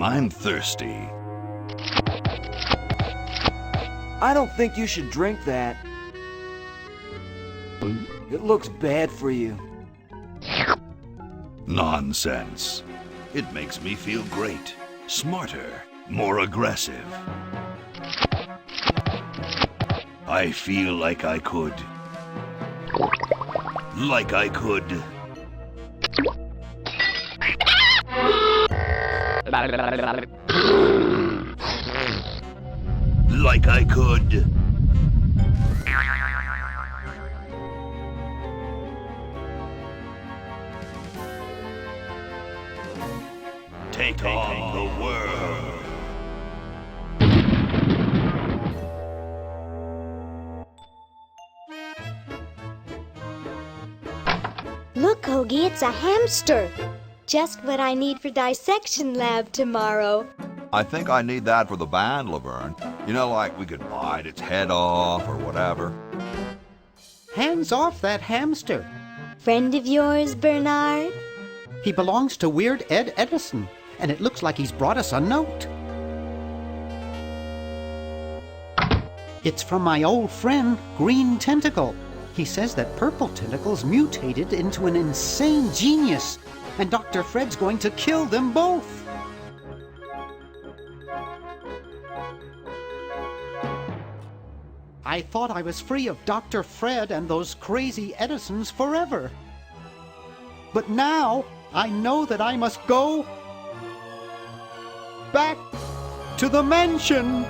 I'm thirsty. I don't think you should drink that. It looks bad for you. Nonsense. It makes me feel great, smarter, more aggressive. I feel like I could. Like I could. Like I could. Take on the world. Look, Hoagy, it's a hamster. Just what I need for dissection lab tomorrow. I think I need that for the band, Laverne. You know, like we could bite its head off or whatever. Hands off that hamster. Friend of yours, Bernard? He belongs to Weird Ed Edison, and it looks like he's brought us a note. It's from my old friend, Green Tentacle. He says that Purple Tentacles mutated into an insane genius, and Dr. Fred's going to kill them both. I thought I was free of Dr. Fred and those crazy Edisons forever. But now I know that I must go back to the mansion.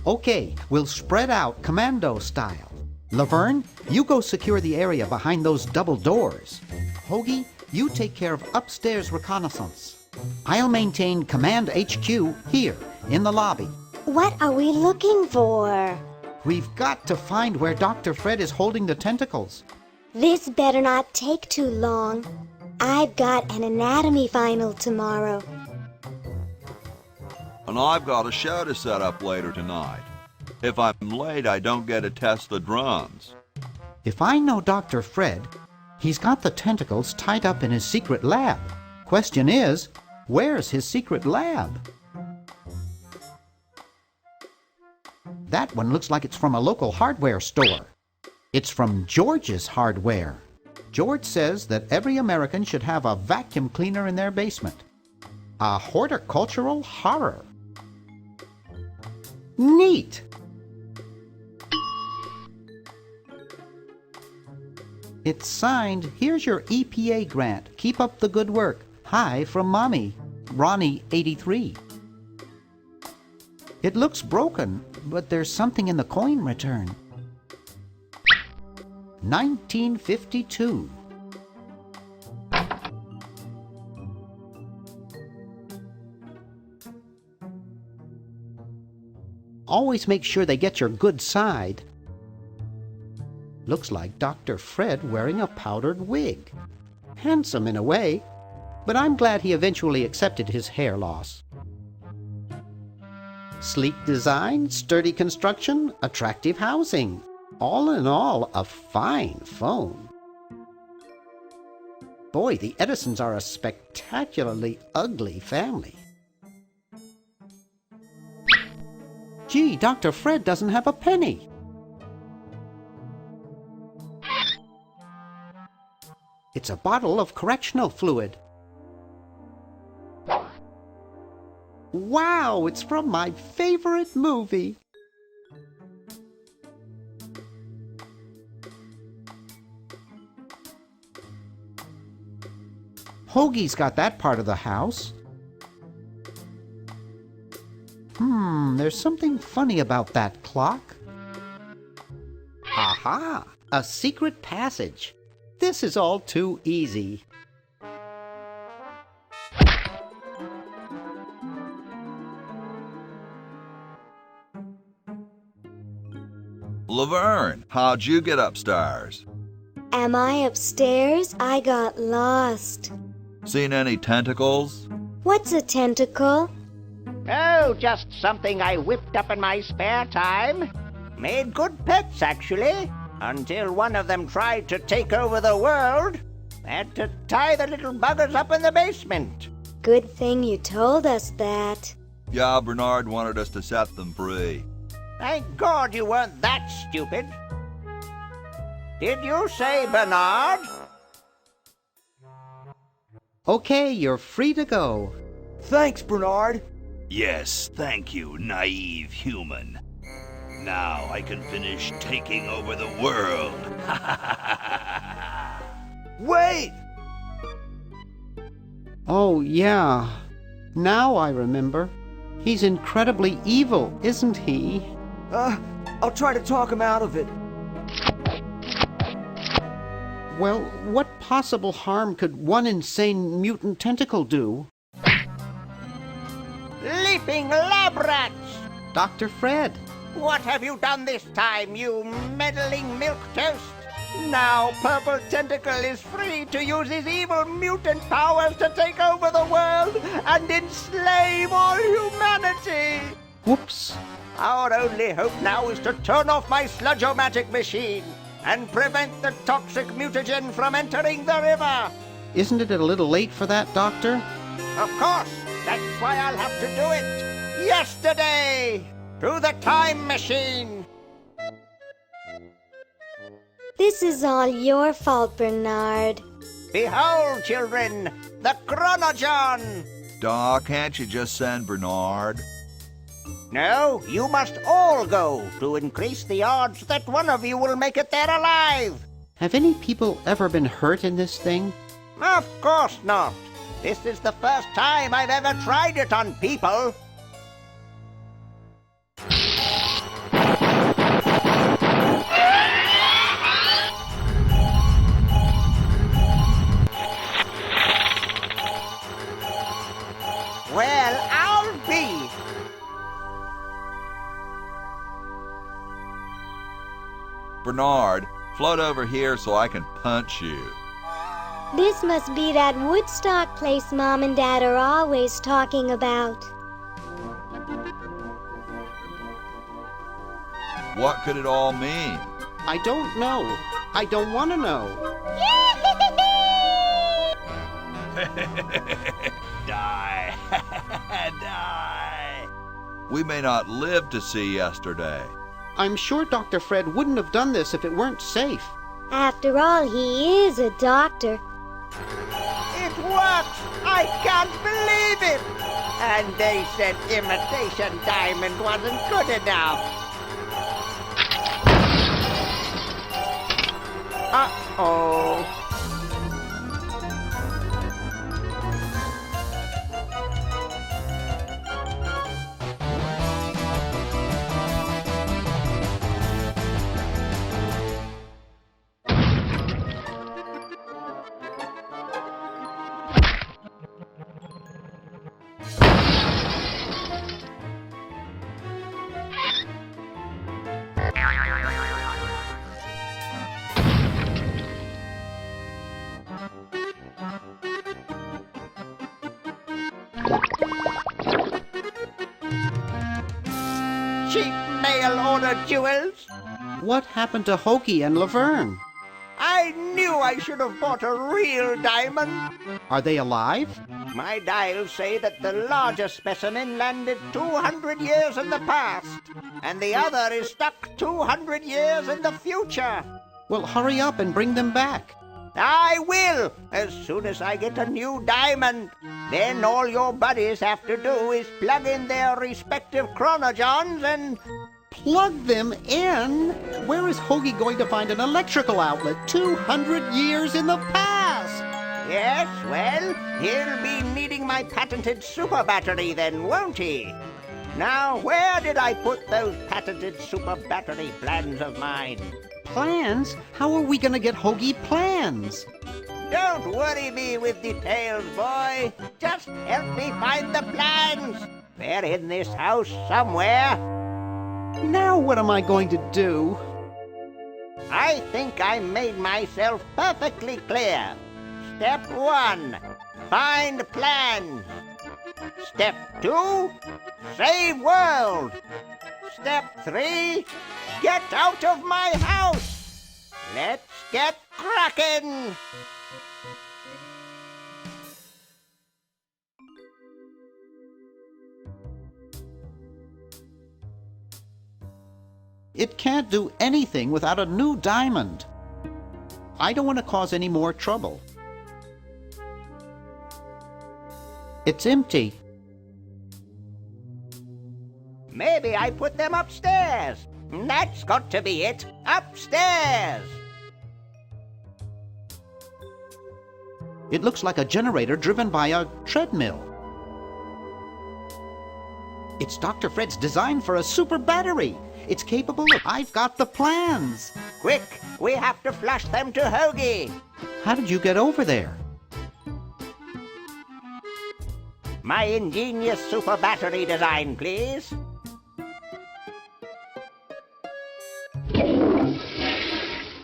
Okay, we'll spread out commando style. Laverne, you go secure the area behind those double doors. Hoagy, you take care of upstairs reconnaissance. I'll maintain Command HQ here, in the lobby. What are we looking for? We've got to find where Dr. Fred is holding the tentacles. This better not take too long. I've got an anatomy final tomorrow. And I've got a show to set up later tonight. If I'm late, I don't get to test the drums. If I know Dr. Fred, he's got the tentacles tied up in his secret lab. Question is, where's his secret lab? That one looks like it's from a local hardware store. It's from George's Hardware. George says that every American should have a vacuum cleaner in their basement. A horticultural horror. Neat! It's signed, here's your EPA grant. Keep up the good work. Hi from Mommy. Ronnie 83. It looks broken, but there's something in the coin return. 1952. Always make sure they get your good side. Looks like Dr. Fred wearing a powdered wig. Handsome in a way, but I'm glad he eventually accepted his hair loss. Sleek design, sturdy construction, attractive housing. All in all, a fine phone. Boy, the Edisons are a spectacularly ugly family. Gee, Dr. Fred doesn't have a penny. It's a bottle of correctional fluid. Wow, it's from my favorite movie. Hoagy's got that part of the house. There's something funny about that clock. Aha! A secret passage. This is all too easy. Laverne, how'd you get upstairs? Am I upstairs? I got lost. Seen any tentacles? What's a tentacle? Oh, just something I whipped up in my spare time. Made good pets, actually, until one of them tried to take over the world. Had to tie the little buggers up in the basement. Good thing you told us that. Yeah, Bernard wanted us to set them free. Thank God you weren't that stupid. Did you say Bernard? Okay, you're free to go. Thanks, Bernard. Yes, thank you, naive human. Now I can finish taking over the world. Wait! Oh, yeah. Now I remember. He's incredibly evil, isn't he? I'll try to talk him out of it. Well, what possible harm could one insane mutant tentacle do? Leaping lab rats! Dr. Fred. What have you done this time, you meddling milquetoast? Now Purple Tentacle is free to use his evil mutant powers to take over the world and enslave all humanity! Whoops. Our only hope now is to turn off my sludge-o-matic machine and prevent the toxic mutagen from entering the river. Isn't it a little late for that, Doctor? Of course, that's why I'll have to do it. Yesterday, through the time machine. This is all your fault, Bernard. Behold, children, the Chronogon. Doc, can't you just send Bernard? No, you must all go to increase the odds that one of you will make it there alive. Have any people ever been hurt in this thing? Of course not. This is the first time I've ever tried it on people. Well, I'll be. Bernard, float over here so I can punch you. This must be that Woodstock place Mom and Dad are always talking about. What could it all mean? I don't know. I don't want to know. Die. Die. We may not live to see yesterday. I'm sure Dr. Fred wouldn't have done this if it weren't safe. After all, he is a doctor. It works! I can't believe it! And they said imitation diamond wasn't good enough. Uh-oh. Cheap mail-order jewels. What happened to Hoagy and Laverne? I knew I should have bought a real diamond. Are they alive? My dials say that the larger specimen landed 200 years in the past, and the other is stuck 200 years in the future. Well, hurry up and bring them back. I will, as soon as I get a new diamond. Then all your buddies have to do is plug in their respective chronojons and... Plug them in? Where is Hoagy going to find an electrical outlet 200 years in the past? Yes, well, he'll be needing my patented super battery then, won't he? Now, where did I put those patented super battery plans of mine? Plans? How are we going to get Hoagy plans? Don't worry me with details, boy. Just help me find the plans. They're in this house somewhere. Now what am I going to do? I think I made myself perfectly clear. Step 1, find plans. Step 2, save world. Step 3, get out of my house. Let's get cracking. It can't do anything without a new diamond. I don't want to cause any more trouble. It's empty. Maybe I put them upstairs. That's got to be it. Upstairs. It looks like a generator driven by a treadmill. It's Dr. Fred's design for a super battery. It's capable of... I've got the plans. Quick, we have to flush them to Hoagy. How did you get over there? My ingenious super battery design, please.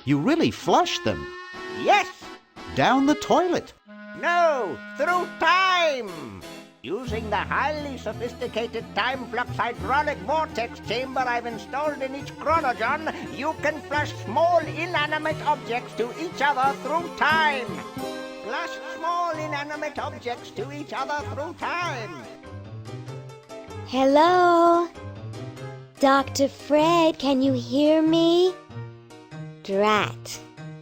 You really flushed them. Yes. Down the toilet. No, through time. Using the highly sophisticated time flux hydraulic vortex chamber I've installed in each chronogon, you can flush small inanimate objects to each other through time. Flush small inanimate objects to each other through time. Hello? Dr. Fred, can you hear me? Drat.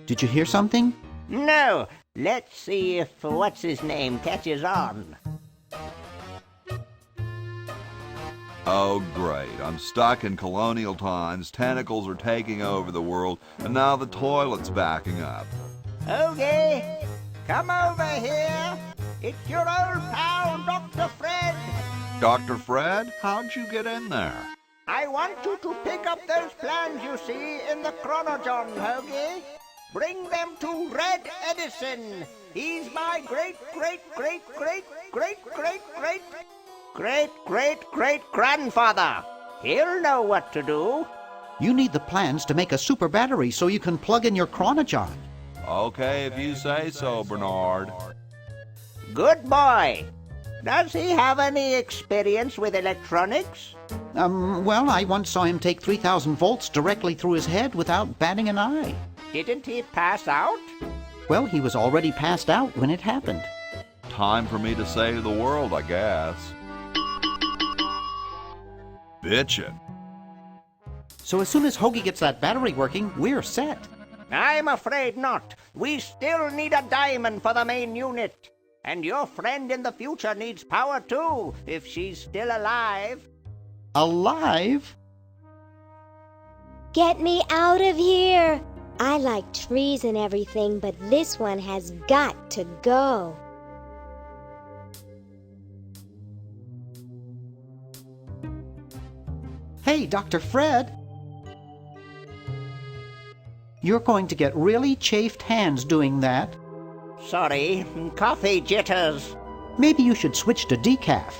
Did you hear something? No. Let's see if what's-his-name catches on. Oh, great. I'm stuck in colonial times, tentacles are taking over the world, and now the toilet's backing up. Okay, come over here. It's your old pal, Dr. Fred. Dr. Fred, how'd you get in there? I want you to pick up those plans you see in the chronogon, Hoagy. Bring them to Red Edison. He's my great-great-great-great-great-great-great-great-great-grandfather. He'll know what to do. You need the plans to make a super battery so you can plug in your chronogon. Okay, if you say so, Bernard. Good boy. Does he have any experience with electronics? Well, I once saw him take 3,000 volts directly through his head without batting an eye. Didn't he pass out? Well, he was already passed out when it happened. Time for me to save the world, I guess. Bitchin'. So as soon as Hoagy gets that battery working, we're set. I'm afraid not. We still need a diamond for the main unit. And your friend in the future needs power too, if she's still alive. Alive? Get me out of here! I like trees and everything, but this one has got to go. Hey, Dr. Fred! You're going to get really chafed hands doing that. Sorry, coffee jitters. Maybe you should switch to decaf.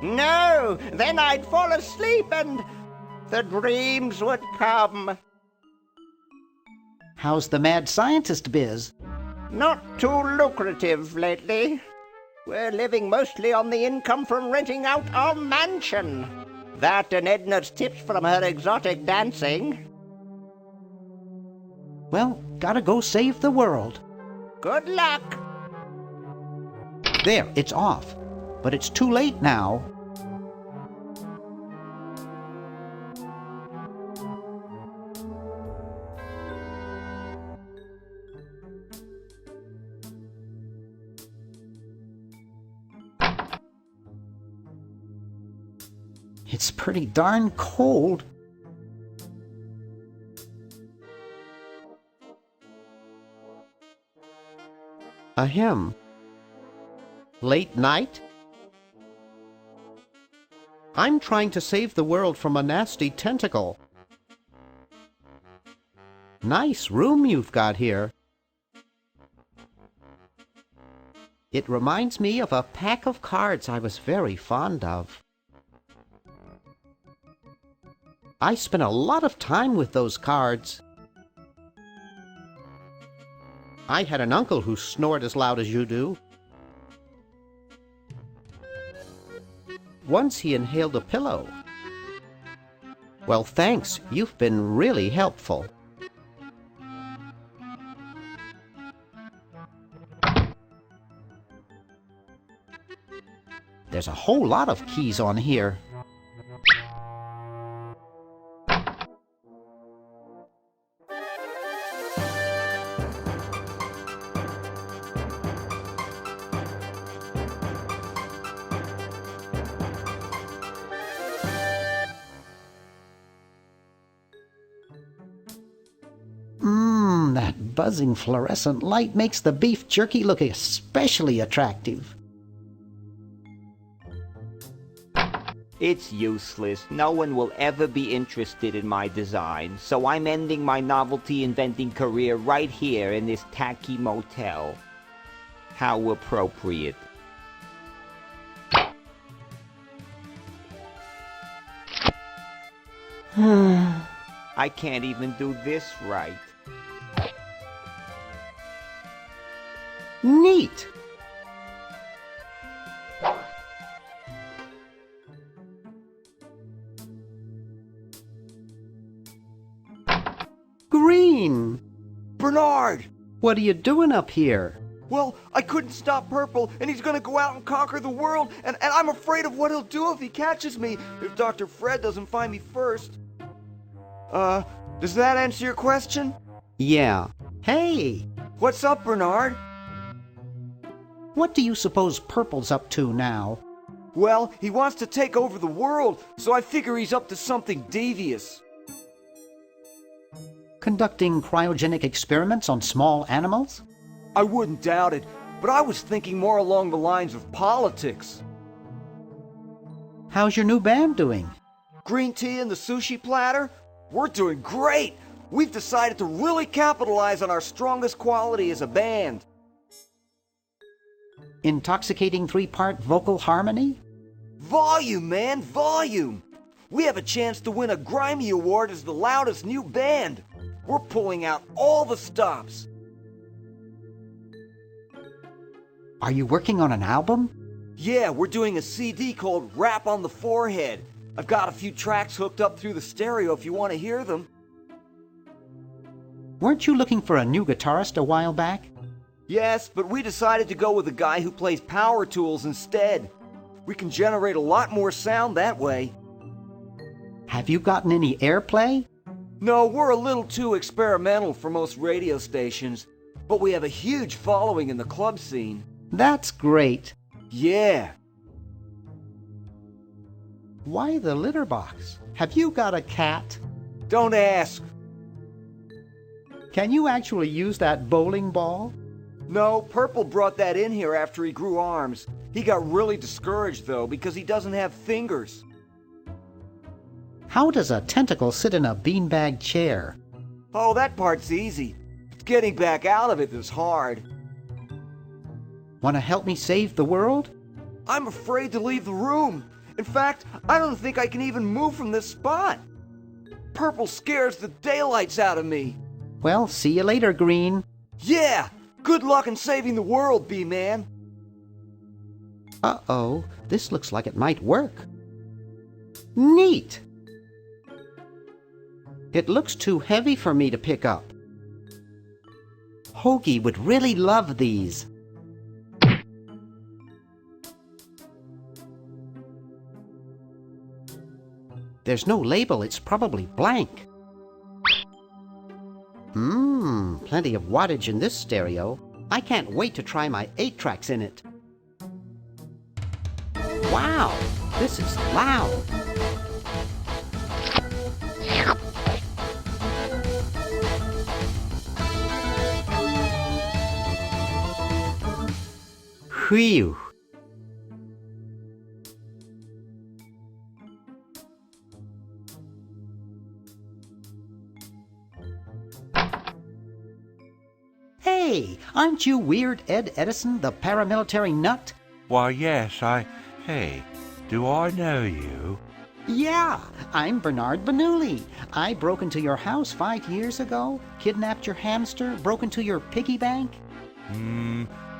No, then I'd fall asleep and the dreams would come. How's the mad scientist biz? Not too lucrative lately. We're living mostly on the income from renting out our mansion. That and Edna's tips from her exotic dancing. Well, gotta go save the world. Good luck. There, it's off. But it's too late now. It's pretty darn cold. Ahem. Late night? I'm trying to save the world from a nasty tentacle. Nice room you've got here. It reminds me of a pack of cards I was very fond of. I spent a lot of time with those cards. I had an uncle who snored as loud as you do. Once he inhaled a pillow. Well, thanks. You've been really helpful. There's a whole lot of keys on here. That buzzing fluorescent light makes the beef jerky look especially attractive. It's useless. No one will ever be interested in my design, so I'm ending my novelty inventing career right here in this tacky motel. How appropriate. I can't even do this right. Neat! Green! Bernard! What are you doing up here? Well, I couldn't stop Purple, and he's gonna go out and conquer the world, and I'm afraid of what he'll do if he catches me, if Dr.Fred doesn't find me first. Does that answer your question? Yeah. Hey! What's up, Bernard? What do you suppose Purple's up to now? Well, he wants to take over the world, so I figure he's up to something devious. Conducting cryogenic experiments on small animals? I wouldn't doubt it, but I was thinking more along the lines of politics. How's your new band doing? Green tea and the sushi platter? We're doing great! We've decided to really capitalize on our strongest quality as a band. Intoxicating three-part vocal harmony? Volume, man, volume! We have a chance to win a Grimy Award as the loudest new band. We're pulling out all the stops. Are you working on an album? Yeah, we're doing a CD called Rap on the Forehead. I've got a few tracks hooked up through the stereo if you want to hear them. Weren't you looking for a new guitarist a while back? Yes, but we decided to go with a guy who plays power tools instead. We can generate a lot more sound that way. Have you gotten any airplay? No, we're a little too experimental for most radio stations, but we have a huge following in the club scene. That's great. Yeah. Why the litter box? Have you got a cat? Don't ask. Can you actually use that bowling ball? No, Purple brought that in here after he grew arms. He got really discouraged, though, because he doesn't have fingers. How does a tentacle sit in a beanbag chair? Oh, that part's easy. It's getting back out of it that's hard. Want to help me save the world? I'm afraid to leave the room. In fact, I don't think I can even move from this spot. Purple scares the daylights out of me. Well, see you later, Green. Yeah! Good luck in saving the world, B-Man. Uh-oh, this looks like it might work. Neat! It looks too heavy for me to pick up. Hoagy would really love these. There's no label, it's probably blank. Plenty of wattage in this stereo. I can't wait to try my 8 tracks in it. Wow, this is loud. Phew. Hey, aren't you Weird Ed Edison, the paramilitary nut? Why, yes, Hey, do I know you? Yeah, I'm Bernard Bernoulli. I broke into your house 5 years ago, kidnapped your hamster, broke into your piggy bank.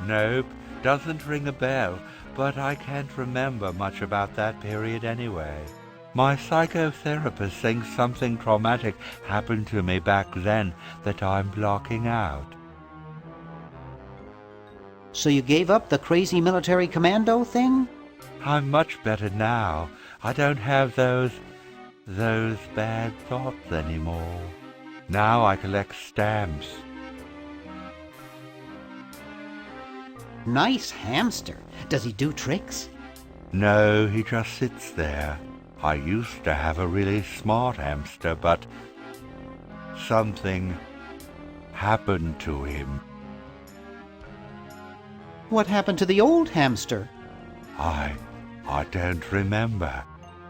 Nope, doesn't ring a bell, but I can't remember much about that period anyway. My psychotherapist thinks something traumatic happened to me back then that I'm blocking out. So you gave up the crazy military commando thing? I'm much better now. I don't have those bad thoughts anymore. Now I collect stamps. Nice hamster. Does he do tricks? No, he just sits there. I used to have a really smart hamster, but something happened to him. What happened to the old hamster? I don't remember.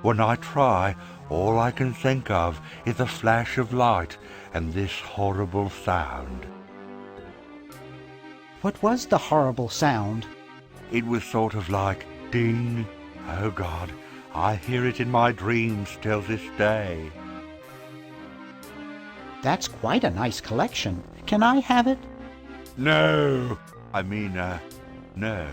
When I try, all I can think of is a flash of light and this horrible sound. What was the horrible sound? It was sort of like ding. Oh God, I hear it in my dreams till this day. That's quite a nice collection. Can I have it? No. No.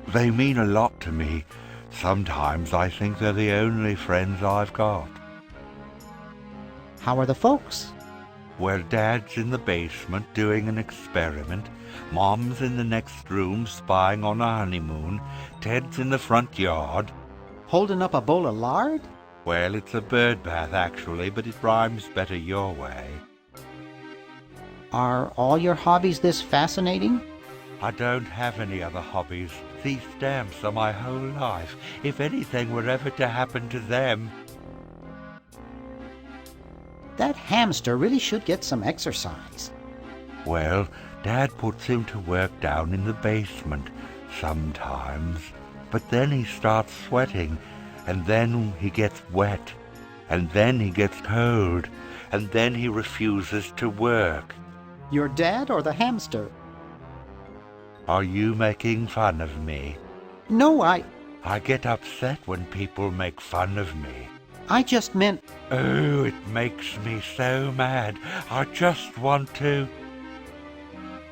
They mean a lot to me. Sometimes I think they're the only friends I've got. How are the folks? Well, Dad's in the basement doing an experiment. Mom's in the next room spying on a honeymoon. Ted's in the front yard. Holding up a bowl of lard? Well, it's a bird bath, actually, but it rhymes better your way. Are all your hobbies this fascinating? I don't have any other hobbies. These stamps are my whole life. If anything were ever to happen to them... That hamster really should get some exercise. Well, Dad puts him to work down in the basement sometimes. But then he starts sweating, and then he gets wet, and then he gets cold, and then he refuses to work. Your dad or the hamster? Are you making fun of me? No, I get upset when people make fun of me. I just meant... Oh, it makes me so mad. I just want to...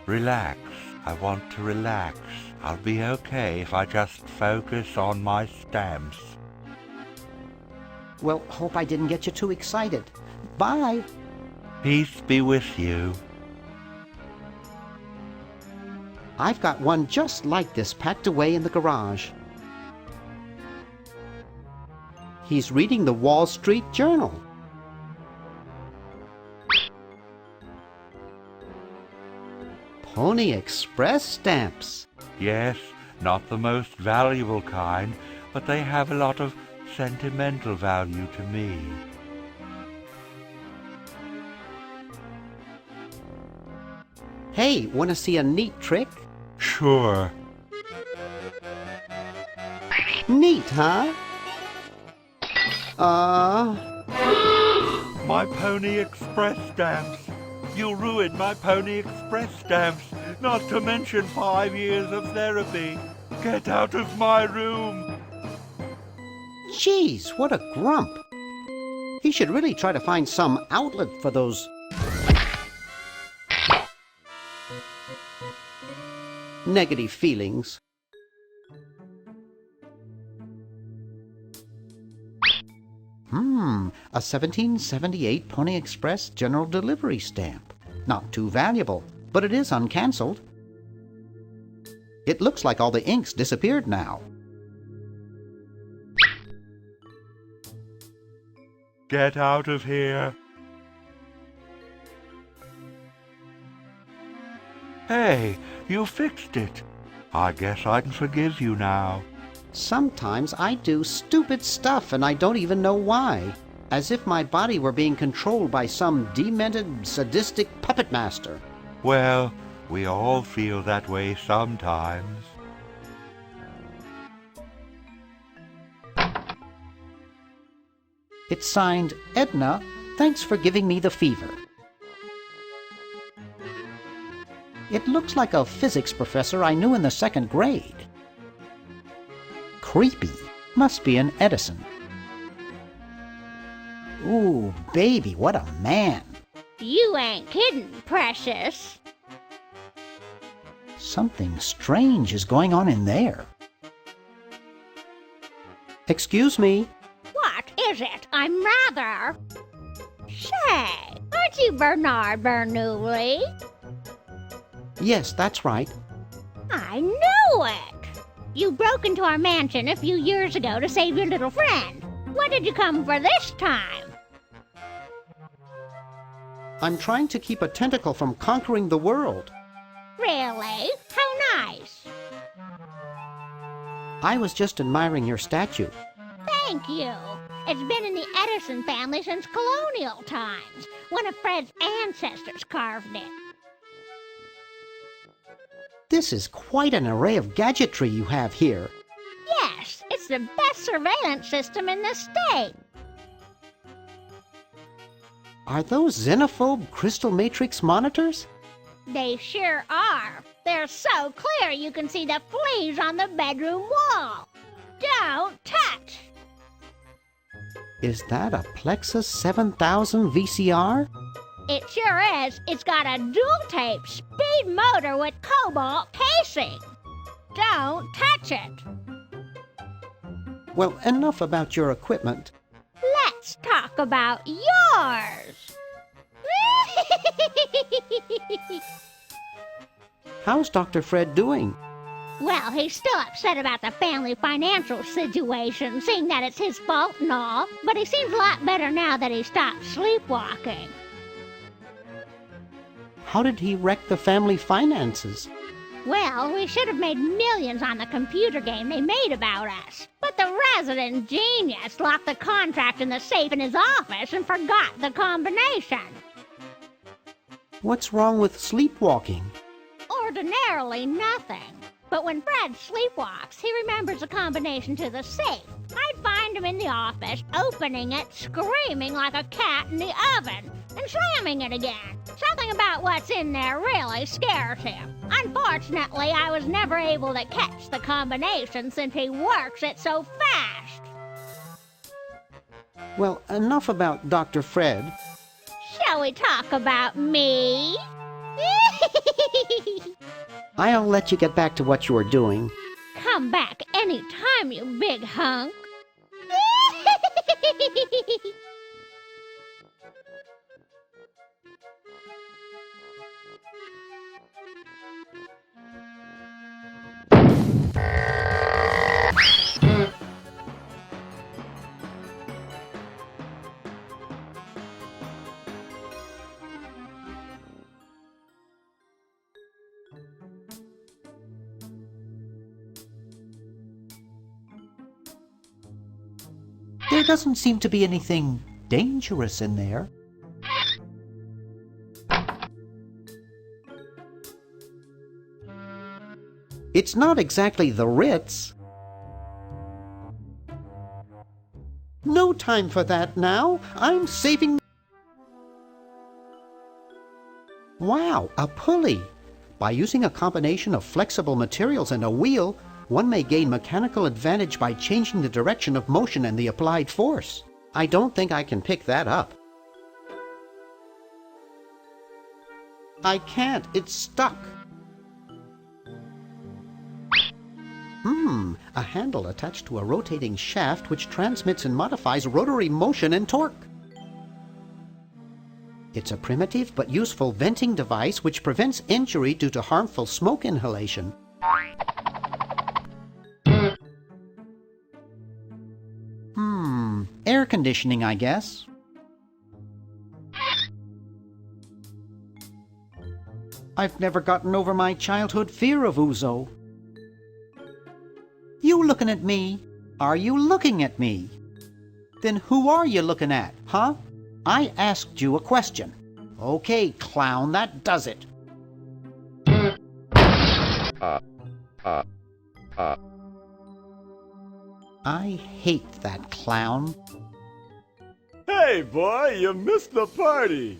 relax. I want to relax. I'll be okay if I just focus on my stamps. Well, hope I didn't get you too excited. Bye. Peace be with you. I've got one just like this packed away in the garage. He's reading the Wall Street Journal. Pony Express stamps. Yes, not the most valuable kind, but they have a lot of sentimental value to me. Hey, want to see a neat trick? Sure. Neat, huh? My Pony Express stamps. You ruined my Pony Express stamps, not to mention 5 years of therapy. Get out of my room. Jeez, what a grump. He should really try to find some outlet for those negative feelings. A 1778 Pony Express General Delivery stamp. Not too valuable, but it is uncancelled. It looks like all the ink's disappeared now. Get out of here. Hey, you fixed it. I guess I can forgive you now. Sometimes I do stupid stuff and I don't even know why. As if my body were being controlled by some demented, sadistic puppet master. Well, we all feel that way sometimes. It's signed, Edna, thanks for giving me the fever. It looks like a physics professor I knew in the 2nd grade. Creepy. Must be an Edison. Ooh, baby, what a man. You ain't kidding, precious. Something strange is going on in there. Excuse me. What is it? I'm rather... Say, aren't you Bernard Bernoulli? Yes, that's right. I knew it! You broke into our mansion a few years ago to save your little friend. What did you come for this time? I'm trying to keep a tentacle from conquering the world. Really? How nice. I was just admiring your statue. Thank you. It's been in the Edison family since colonial times. One of Fred's ancestors carved it. This is quite an array of gadgetry you have here. Yes, it's the best surveillance system in the state. Are those xenophobe crystal matrix monitors? They sure are. They're so clear you can see the fleas on the bedroom wall. Don't touch! Is that a Plexus 7000 VCR? It sure is. It's got a dual-tape speed motor with cobalt casing. Don't touch it. Well, enough about your equipment. Let's talk about yours. How's Dr. Fred doing? Well, he's still upset about the family financial situation, seeing that it's his fault and all, but he seems a lot better now that he stopped sleepwalking. How did he wreck the family finances? Well, we should have made millions on the computer game they made about us. But the resident genius locked the contract in the safe in his office and forgot the combination. What's wrong with sleepwalking? Ordinarily nothing. But when Fred sleepwalks, he remembers the combination to the safe. I'd find him in the office, opening it, screaming like a cat in the oven, and slamming it again. Something about what's in there really scares him. Unfortunately, I was never able to catch the combination since he works it so fast. Well, enough about Dr. Fred. Shall we talk about me? I'll let you get back to what you were doing. Come back anytime, you big hunk. There doesn't seem to be anything dangerous in there. It's not exactly the Ritz. No time for that now. I'm saving... Wow, a pulley! By using a combination of flexible materials and a wheel, one may gain mechanical advantage by changing the direction of motion and the applied force. I don't think I can pick that up. I can't. It's stuck. A handle attached to a rotating shaft which transmits and modifies rotary motion and torque. It's a primitive but useful venting device which prevents injury due to harmful smoke inhalation. Air conditioning, I guess. I've never gotten over my childhood fear of ouzo. You looking at me? Are you looking at me? Then who are you looking at, huh? I asked you a question. Okay, clown, that does it. I hate that clown. Hey, boy, you missed the party.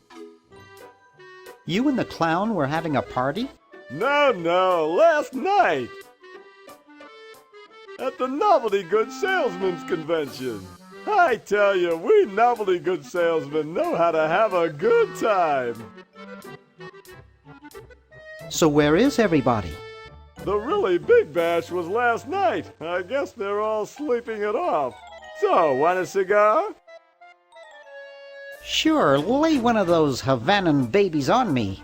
You and the clown were having a party? No, last night. At the Novelty Good Salesman's Convention. I tell you, we novelty good salesmen know how to have a good time. So where is everybody? The really big bash was last night. I guess they're all sleeping it off. So, want a cigar? Sure, lay one of those Havanan babies on me.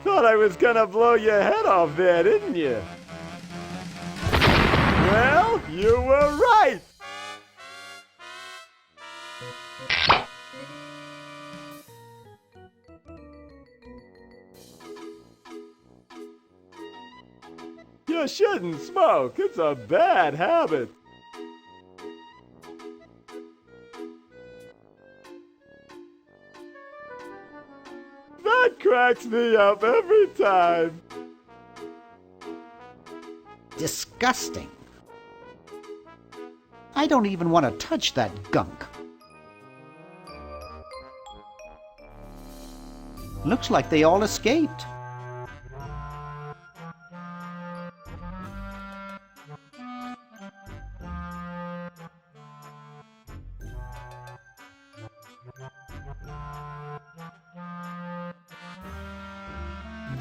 Thought I was gonna blow your head off there, didn't you? Well, you were right! You shouldn't smoke. It's a bad habit. That cracks me up every time. Disgusting. I don't even want to touch that gunk. Looks like they all escaped.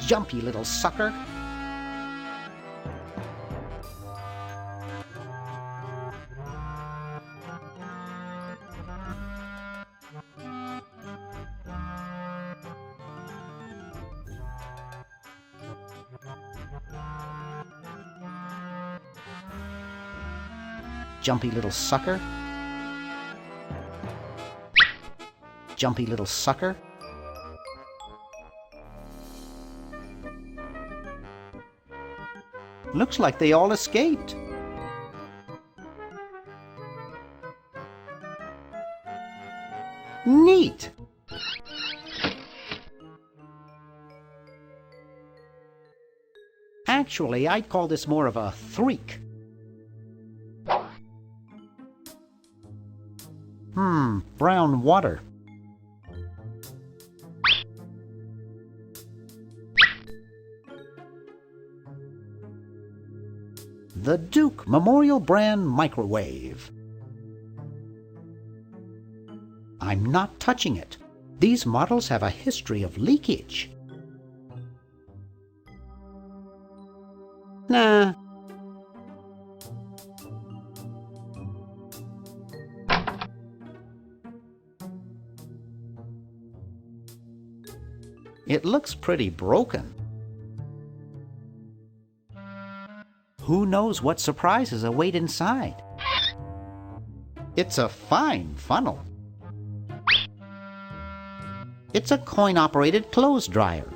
Jumpy little sucker. Jumpy little sucker. Jumpy little sucker. Looks like they all escaped. Neat! Actually, I'd call this more of a threak. Brown water. The Duke Memorial Brand Microwave. I'm not touching it. These models have a history of leakage. Nah. It looks pretty broken. Who knows what surprises await inside? It's a fine funnel. It's a coin-operated clothes dryer.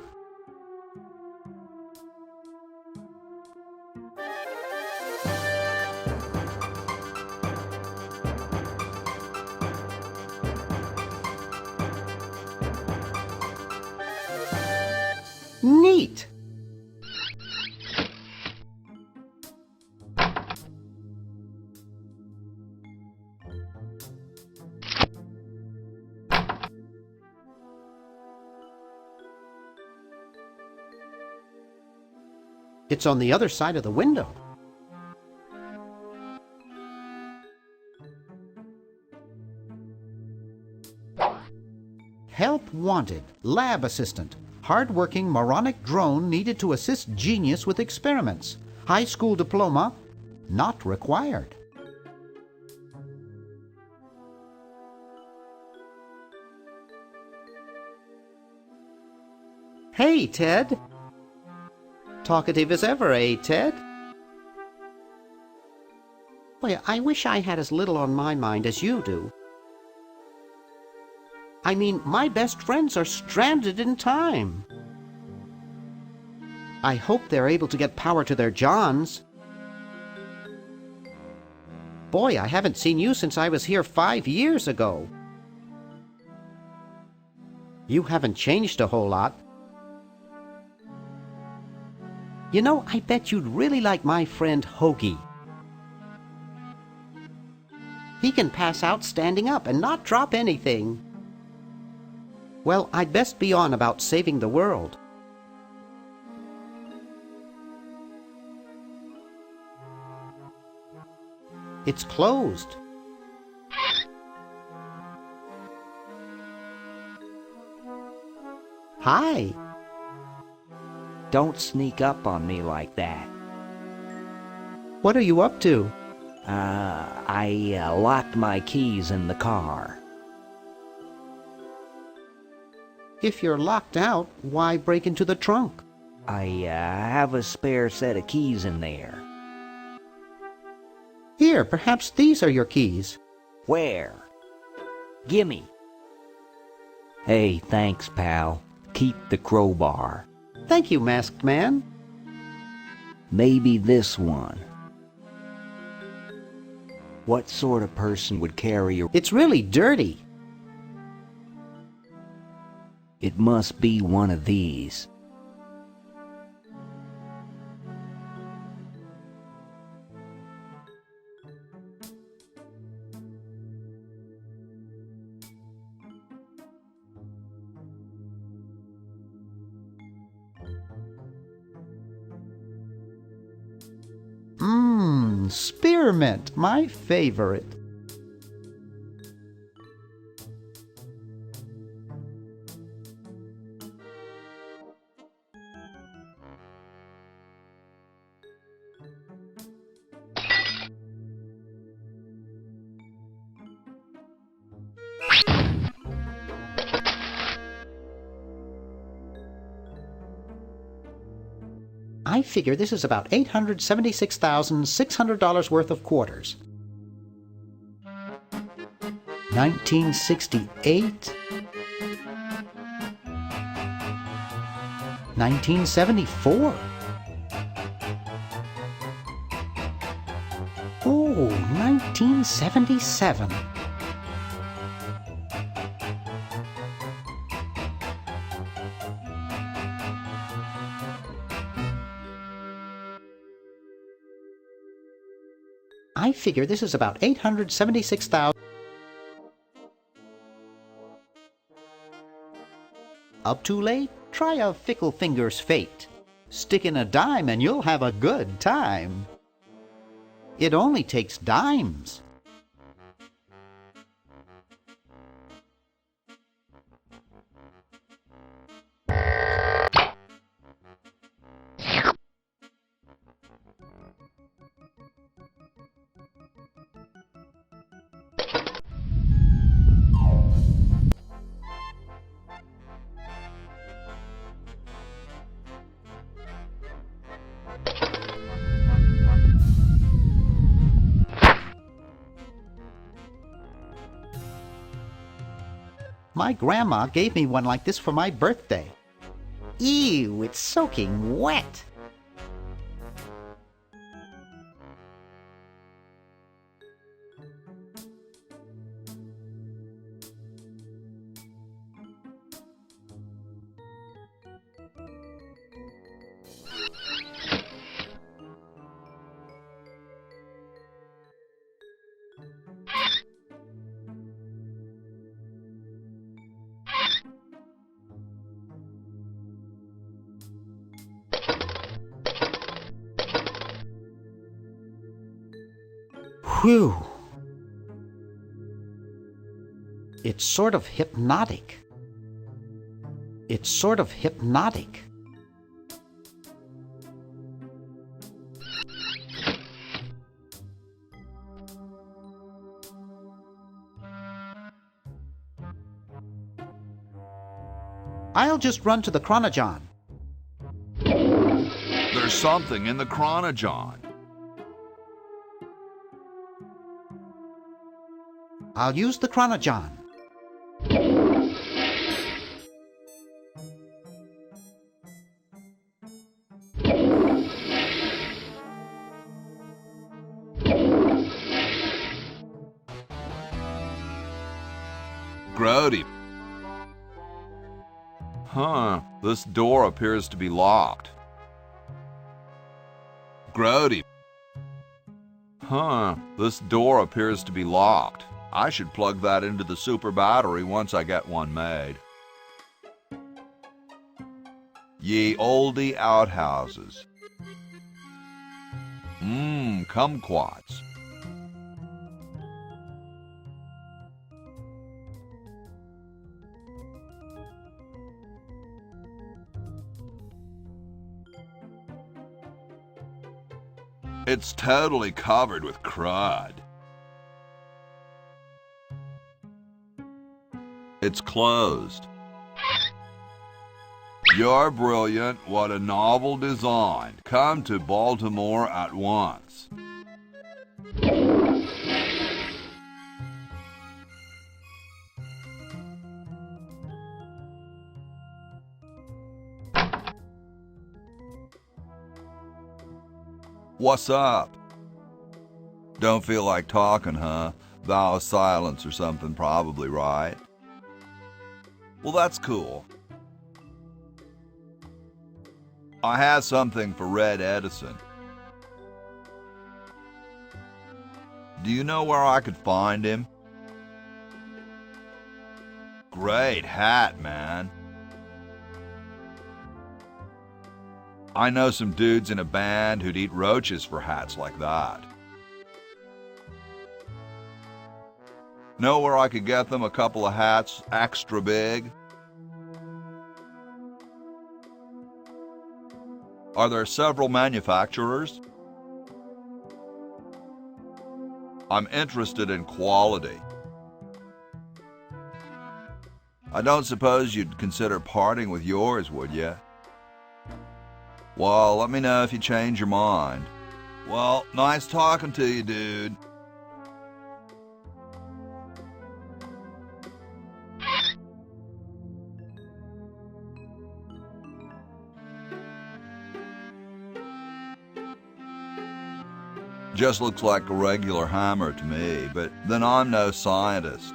Neat! It's on the other side of the window. Help wanted. Lab assistant. Hard-working moronic drone needed to assist genius with experiments. High school diploma not required. Hey, Ted. Talkative as ever, eh, Ted? Boy, I wish I had as little on my mind as you do. I mean, my best friends are stranded in time. I hope they're able to get power to their Johns. Boy, I haven't seen you since I was here 5 years ago. You haven't changed a whole lot. You know, I bet you'd really like my friend Hoagy. He can pass out standing up and not drop anything. Well, I'd best be on about saving the world. It's closed. Hi. Don't sneak up on me like that. What are you up to? I locked my keys in the car. If you're locked out, why break into the trunk? I have a spare set of keys in there. Here, perhaps these are your keys. Where? Gimme. Hey, thanks, pal. Keep the crowbar. Thank you, Masked Man. Maybe this one. What sort of person would carry a... It's really dirty. It must be one of these. Spearmint, my favorite. I figure this is about $876,600 worth of quarters. 1968. 1974. Oh, 1977. I figure this is about $876,000. Up too late? Try a fickle finger's fate. Stick in a dime and you'll have a good time. It only takes dimes. My grandma gave me one like this for my birthday. Ew, it's soaking wet. Whew. It's sort of hypnotic. It's sort of hypnotic. I'll just run to the Chronogon. There's something in the Chronogon. I'll use the Chronogon. Grody. Huh, this door appears to be locked. Grody. Huh, this door appears to be locked. I should plug that into the super battery once I get one made. Ye olde outhouses. Kumquats. It's totally covered with crud. It's closed. You're brilliant. What a novel design. Come to Baltimore at once. What's up? Don't feel like talking, huh? Vow of silence or something, probably, right? Well, that's cool. I have something for Red Edison. Do you know where I could find him? Great hat, man. I know some dudes in a band who'd eat roaches for hats like that. Know where I could get them a couple of hats extra big? Are there several manufacturers? I'm interested in quality. I don't suppose you'd consider parting with yours, would you? Well, let me know if you change your mind. Well, nice talking to you, dude. Just looks like a regular hammer to me, but then I'm no scientist.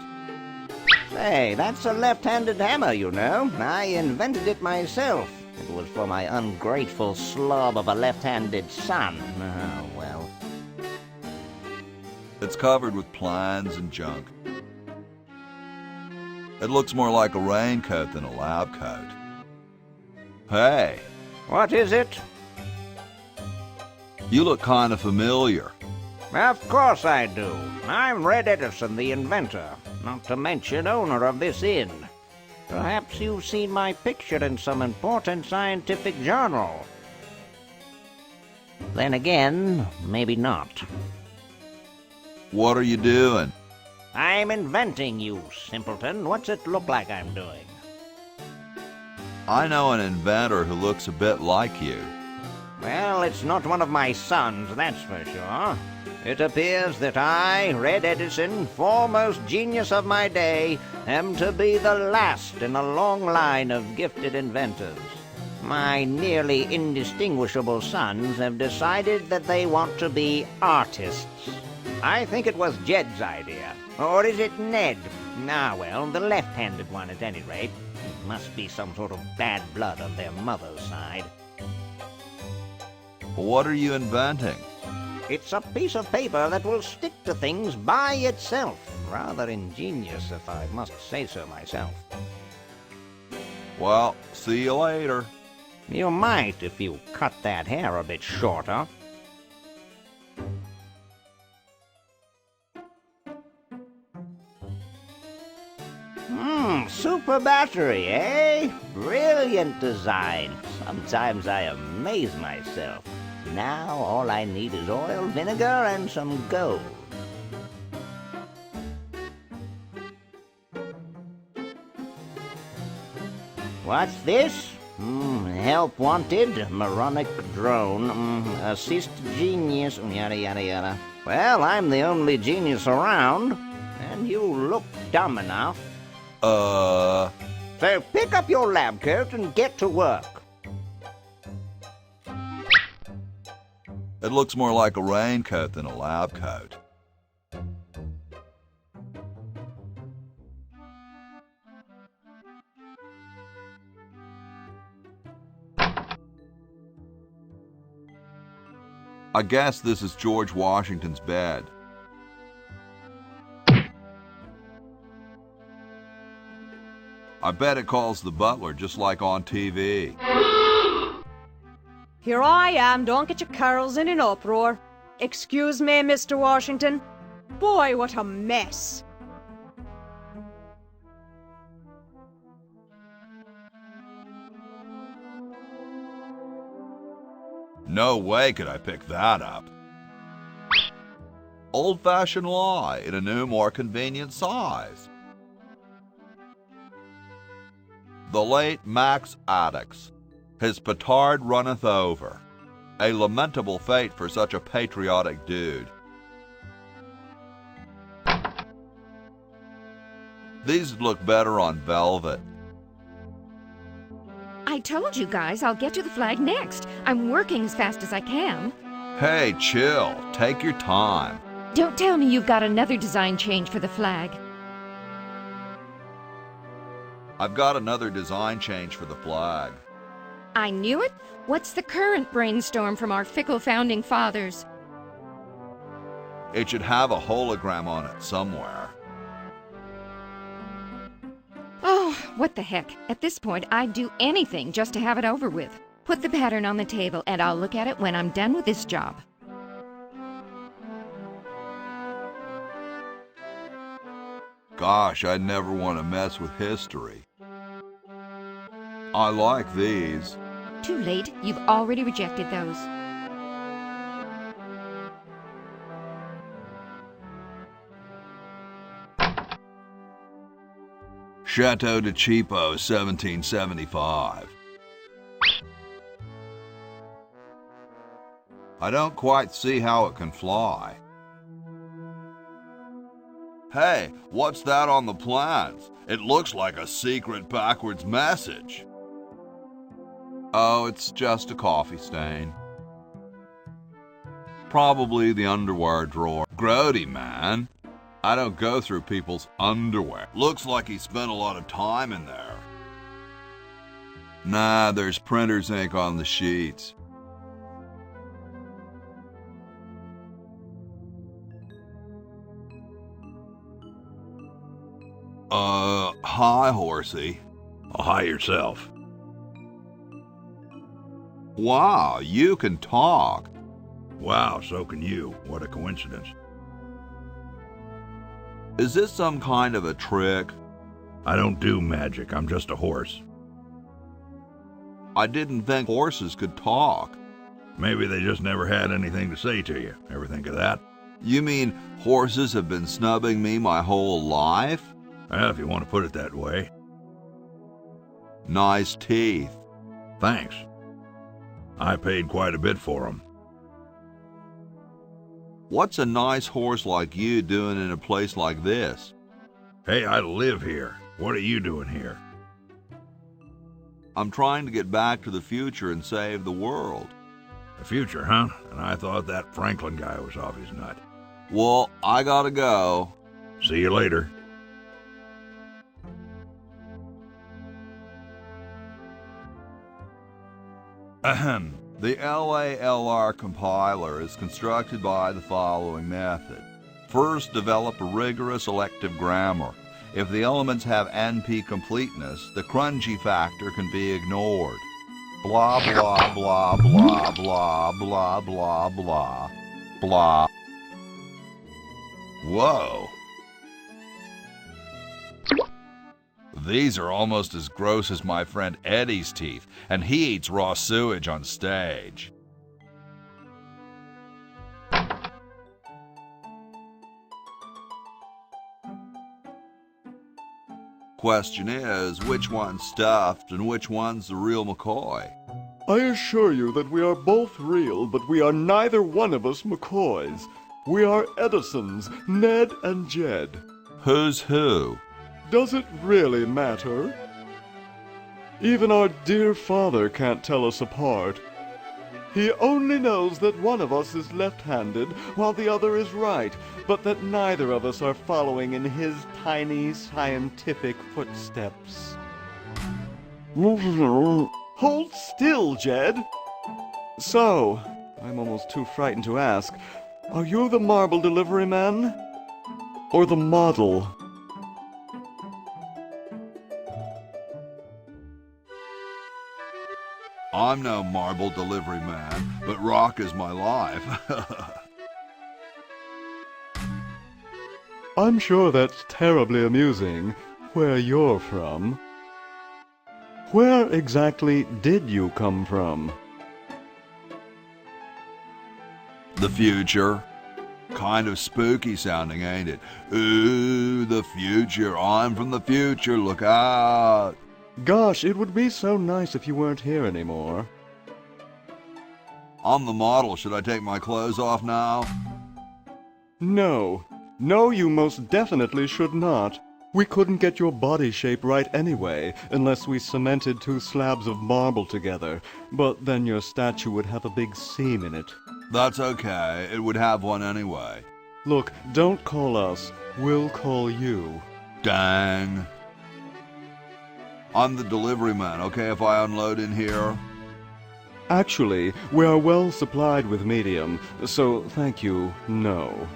Say, that's a left-handed hammer, you know. I invented it myself. It was for my ungrateful slob of a left-handed son. Oh, well. It's covered with plans and junk. It looks more like a raincoat than a lab coat. Hey. What is it? You look kind of familiar. Of course I do. I'm Red Edison, the inventor, not to mention owner of this inn. Perhaps you've seen my picture in some important scientific journal. Then again, maybe not. What are you doing? I'm inventing, you simpleton. What's it look like I'm doing? I know an inventor who looks a bit like you. Well, it's not one of my sons, that's for sure. It appears that I, Red Edison, foremost genius of my day, am to be the last in a long line of gifted inventors. My nearly indistinguishable sons have decided that they want to be artists. I think it was Jed's idea. Or is it Ned? Ah, well, the left-handed one at any rate. It must be some sort of bad blood on their mother's side. What are you inventing? It's a piece of paper that will stick to things by itself. Rather ingenious, if I must say so myself. Well, see you later. You might if you cut that hair a bit shorter. Super battery, eh? Brilliant design. Sometimes I amaze myself. Now all I need is oil, vinegar, and some gold. What's this? Help wanted, moronic drone, assist genius, yada yada yada. Well, I'm the only genius around, and you look dumb enough. So pick up your lab coat and get to work. It looks more like a raincoat than a lab coat. I guess this is George Washington's bed. I bet it calls the butler just like on TV. Here I am, don't get your curls in an uproar. Excuse me, Mr. Washington. Boy, what a mess. No way could I pick that up. Old-fashioned lie in a new, more convenient size. The late Max Addicks, his petard runneth over. A lamentable fate for such a patriotic dude. These would look better on velvet. I told you guys I'll get to the flag next. I'm working as fast as I can. Hey, chill. Take your time. Don't tell me you've got another design change for the flag. I've got another design change for the flag. I knew it. What's the current brainstorm from our fickle founding fathers? It should have a hologram on it somewhere. Oh, what the heck. At this point, I'd do anything just to have it over with. Put the pattern on the table and I'll look at it when I'm done with this job. Gosh, I'd never want to mess with history. I like these. Too late. You've already rejected those. Chateau de Cheapo, 1775. I don't quite see how it can fly. Hey, what's that on the plans? It looks like a secret backwards message. Oh, it's just a coffee stain. Probably the underwear drawer. Grody, man. I don't go through people's underwear. Looks like he spent a lot of time in there. Nah, there's printer's ink on the sheets. Hi, Horsey. Hi yourself. Wow, you can talk. Wow, so can you. What a coincidence. Is this some kind of a trick? I don't do magic. I'm just a horse. I didn't think horses could talk. Maybe they just never had anything to say to you. Ever think of that? You mean horses have been snubbing me my whole life? Well, if you want to put it that way. Nice teeth. Thanks. I paid quite a bit for them. What's a nice horse like you doing in a place like this? Hey, I live here. What are you doing here? I'm trying to get back to the future and save the world. The future, huh? And I thought that Franklin guy was off his nut. Well, I gotta go. See you later. Ahem. The LALR compiler is constructed by the following method. First, develop a rigorous elective grammar. If the elements have NP completeness, the crunchy factor can be ignored. Blah, blah, blah, blah, blah, blah, blah, blah, blah. Whoa. These are almost as gross as my friend Eddie's teeth, and he eats raw sewage on stage. Question is, which one's stuffed and which one's the real McCoy? I assure you that we are both real, but we are neither one of us McCoys. We are Edisons, Ned and Jed. Who's who? Does it really matter? Even our dear father can't tell us apart. He only knows that one of us is left-handed while the other is right, but that neither of us are following in his tiny scientific footsteps. Hold still, Jed. So, I'm almost too frightened to ask, are you the marble delivery man? Or the model? I'm no marble delivery man, but rock is my life. I'm sure that's terribly amusing, where you're from. Where exactly did you come from? The future. Kind of spooky sounding, ain't it? Ooh, the future. I'm from the future. Look out. Gosh, it would be so nice if you weren't here anymore. I'm the model. Should I take my clothes off now? No. No, you most definitely should not. We couldn't get your body shape right anyway, unless we cemented 2 slabs of marble together. But then your statue would have a big seam in it. That's okay. It would have one anyway. Look, don't call us. We'll call you. Dang. I'm the delivery man, okay if I unload in here? Actually, we are well supplied with medium, so thank you, no.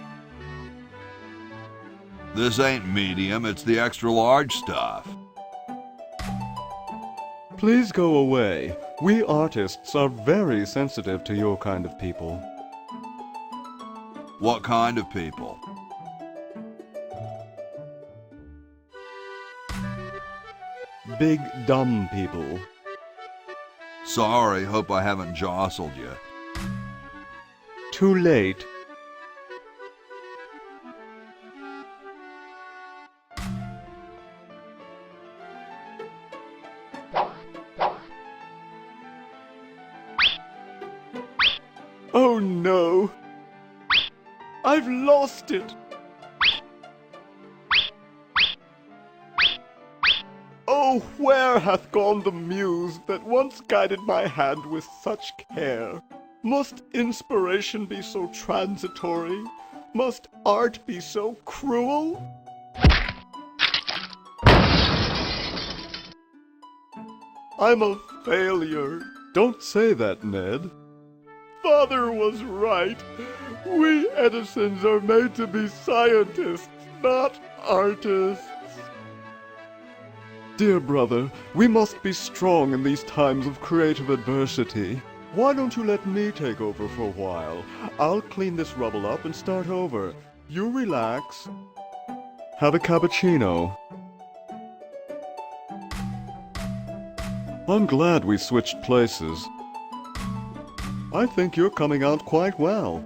This ain't medium, it's the extra large stuff. Please go away. We artists are very sensitive to your kind of people. What kind of people? Big, dumb people. Sorry, hope I haven't jostled you. Too late. Oh no! I've lost it! Oh, where hath gone the muse that once guided my hand with such care? Must inspiration be so transitory? Must art be so cruel? I'm a failure. Don't say that, Ned. Father was right. We Edisons are made to be scientists, not artists. Dear brother, we must be strong in these times of creative adversity. Why don't you let me take over for a while? I'll clean this rubble up and start over. You relax. Have a cappuccino. I'm glad we switched places. I think you're coming out quite well.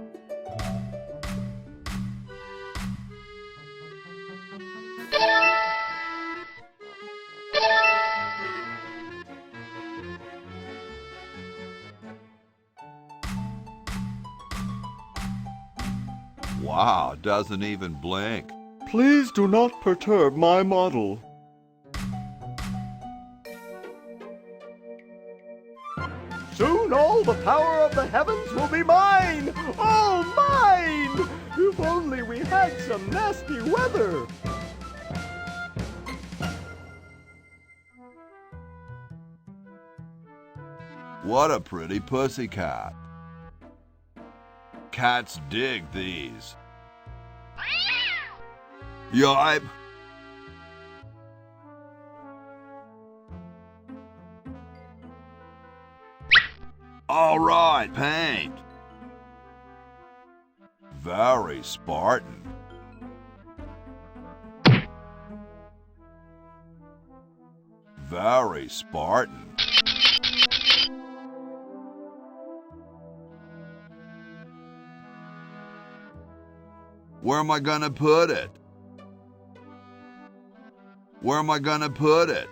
Wow, doesn't even blink. Please do not perturb my model. Soon all the power of the heavens will be mine! All mine! If only we had some nasty weather! What a pretty pussycat. Cats dig these. Yipe! All right, paint. Very Spartan. Very Spartan. Where am I gonna put it? Where am I gonna put it?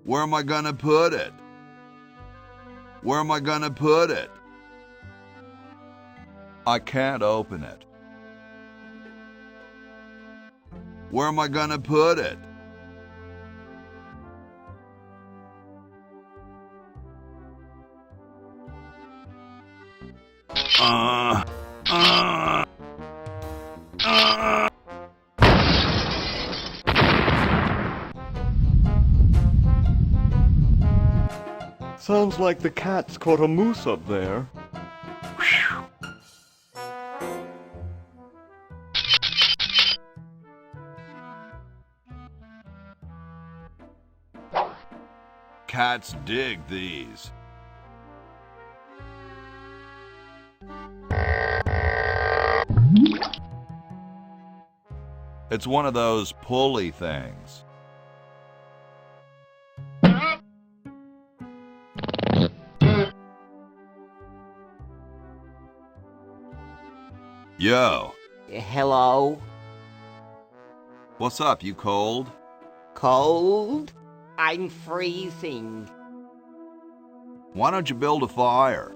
Where am I gonna put it? Where am I gonna put it? I can't open it. Where am I gonna put it? Sounds like the cat's caught a moose up there. Cats dig these. It's one of those pulley things. Yo. Hello? What's up, you cold? Cold? I'm freezing. Why don't you build a fire?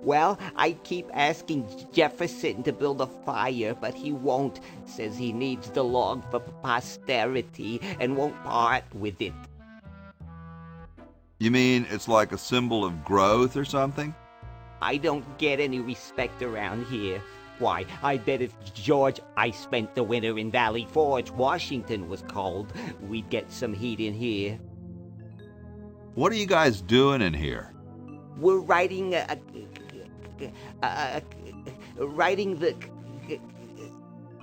Well, I keep asking Jefferson to build a fire, but he won't. Says he needs the log for posterity and won't part with it. You mean it's like a symbol of growth or something? I don't get any respect around here. Why, I bet if George I spent the winter in Valley Forge, Washington was cold, we'd get some heat in here. What are you guys doing in here? We're writing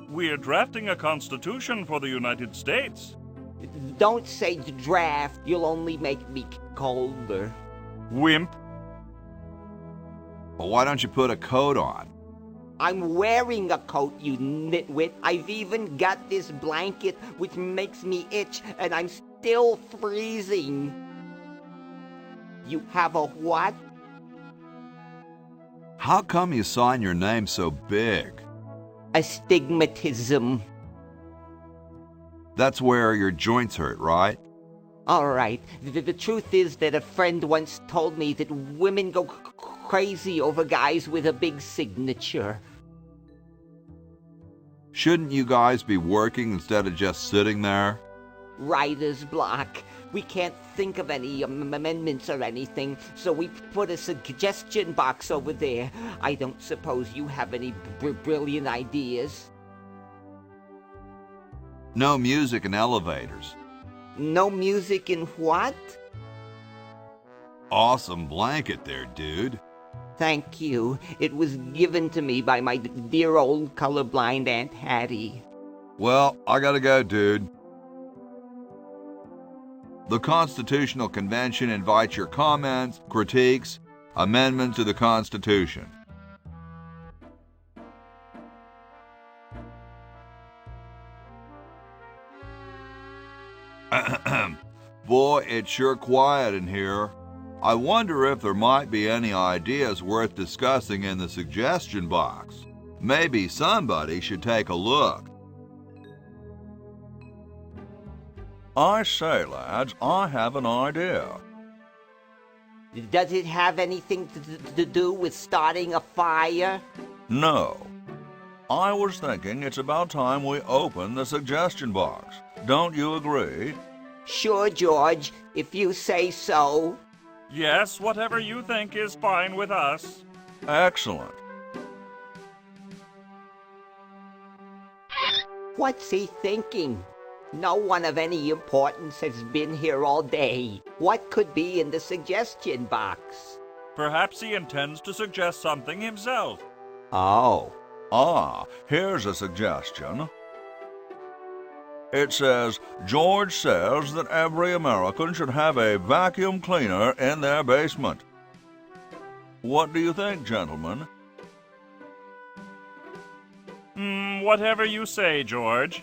We're drafting a constitution for the United States. Don't say draft, you'll only make me colder. Wimp. Well, why don't you put a coat on? I'm wearing a coat, you nitwit. I've even got this blanket, which makes me itch, and I'm still freezing. You have a what? How come you sign your name so big? Astigmatism. That's where your joints hurt, right? All right. The truth is that a friend once told me that women go crazy over guys with a big signature. Shouldn't you guys be working instead of just sitting there? Writer's block. We can't think of any amendments or anything, so we put a suggestion box over there. I don't suppose you have any brilliant ideas? No music in elevators. No music in what? Awesome blanket there, dude. Thank you. It was given to me by my dear old colorblind Aunt Hattie. Well, I gotta go, dude. The Constitutional Convention invites your comments, critiques, amendments to the Constitution. Boy, it's sure quiet in here. I wonder if there might be any ideas worth discussing in the suggestion box. Maybe somebody should take a look. I say, lads, I have an idea. Does it have anything to do with starting a fire? No. I was thinking it's about time we open the suggestion box. Don't you agree? Sure, George, if you say so. Yes, whatever you think is fine with us. Excellent. What's he thinking? No one of any importance has been here all day. What could be in the suggestion box? Perhaps he intends to suggest something himself. Oh. Here's a suggestion. It says, George says that every American should have a vacuum cleaner in their basement. What do you think, gentlemen? Whatever you say, George.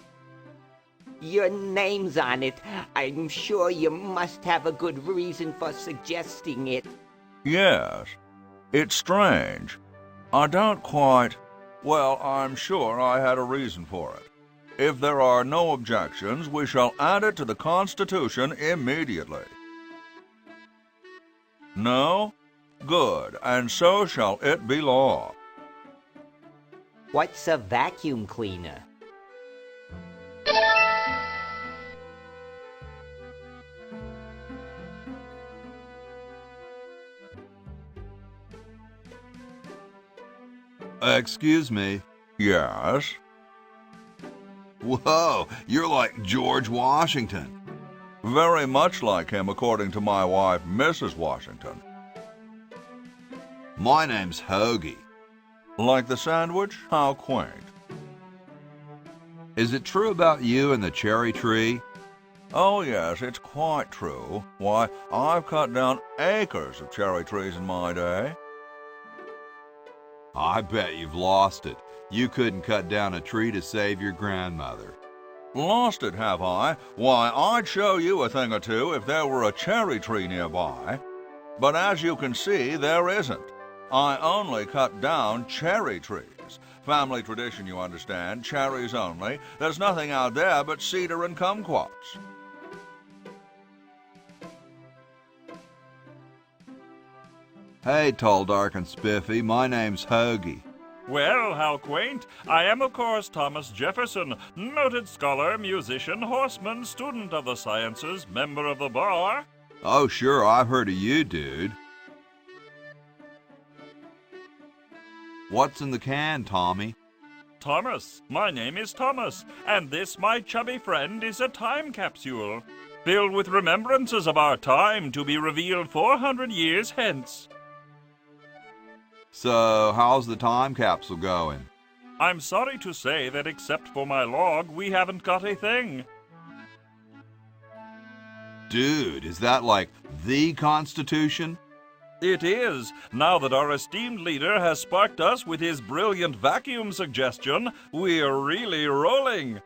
Your name's on it. I'm sure you must have a good reason for suggesting it. Yes. It's strange. I don't quite... Well, I'm sure I had a reason for it. If there are no objections, we shall add it to the Constitution immediately. No? Good, and so shall it be law. What's a vacuum cleaner? Excuse me. Yes? Whoa, you're like George Washington. Very much like him, according to my wife, Mrs. Washington. My name's Hoagy. Like the sandwich? How quaint. Is it true about you and the cherry tree? Oh, yes, it's quite true. Why, I've cut down acres of cherry trees in my day. I bet you've lost it. You couldn't cut down a tree to save your grandmother. Lost it, have I? Why, I'd show you a thing or two if there were a cherry tree nearby. But as you can see, there isn't. I only cut down cherry trees. Family tradition, you understand, cherries only. There's nothing out there but cedar and kumquats. Hey, tall, dark, and spiffy, my name's Hoagy. Well, how quaint. I am, of course, Thomas Jefferson, noted scholar, musician, horseman, student of the sciences, member of the bar. Oh, sure, I've heard of you, dude. What's in the can, Tommy? Thomas. My name is Thomas, and this, my chubby friend, is a time capsule, filled with remembrances of our time to be revealed 400 years hence. So, how's the time capsule going? I'm sorry to say that except for my log, we haven't got a thing. Dude, is that like the Constitution? It is. Now that our esteemed leader has sparked us with his brilliant vacuum suggestion, we're really rolling.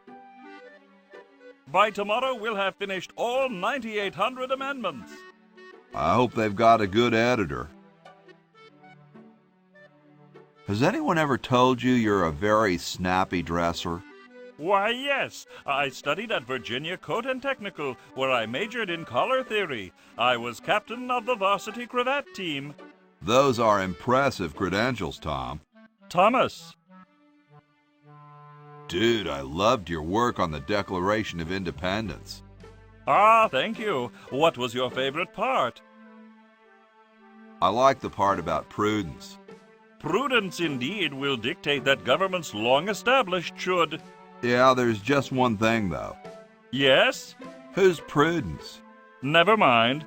By tomorrow, we'll have finished all 9,800 amendments. I hope they've got a good editor. Has anyone ever told you you're a very snappy dresser? Why, yes. I studied at Virginia Coat and Technical, where I majored in collar theory. I was captain of the varsity cravat team. Those are impressive credentials, Tom. Thomas. Dude, I loved your work on the Declaration of Independence. Ah, thank you. What was your favorite part? I like the part about prudence. Prudence, indeed, will dictate that governments long established should. Yeah, there's just one thing, though. Yes? Who's Prudence? Never mind.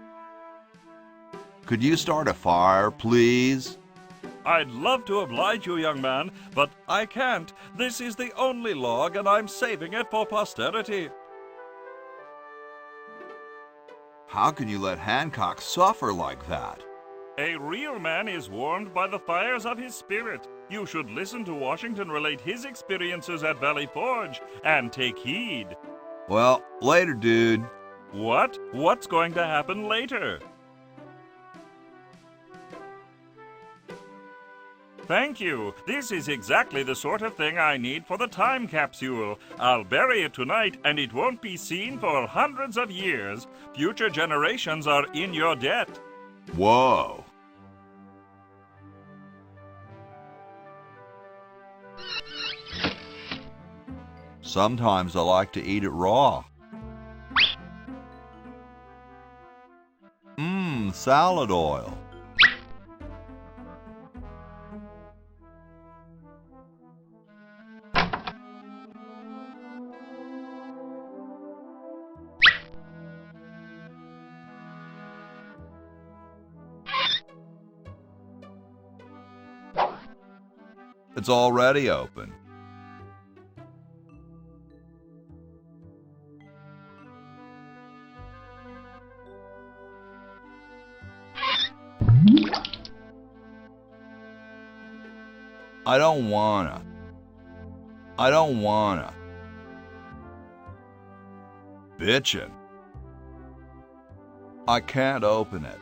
Could you start a fire, please? I'd love to oblige you, young man, but I can't. This is the only log, and I'm saving it for posterity. How can you let Hancock suffer like that? A real man is warmed by the fires of his spirit. You should listen to Washington relate his experiences at Valley Forge and take heed. Well, later, dude. What? What's going to happen later? Thank you. This is exactly the sort of thing I need for the time capsule. I'll bury it tonight, and it won't be seen for hundreds of years. Future generations are in your debt. Whoa. Sometimes I like to eat it raw. Salad oil. It's already open. I don't wanna. bitchin'. I can't open it.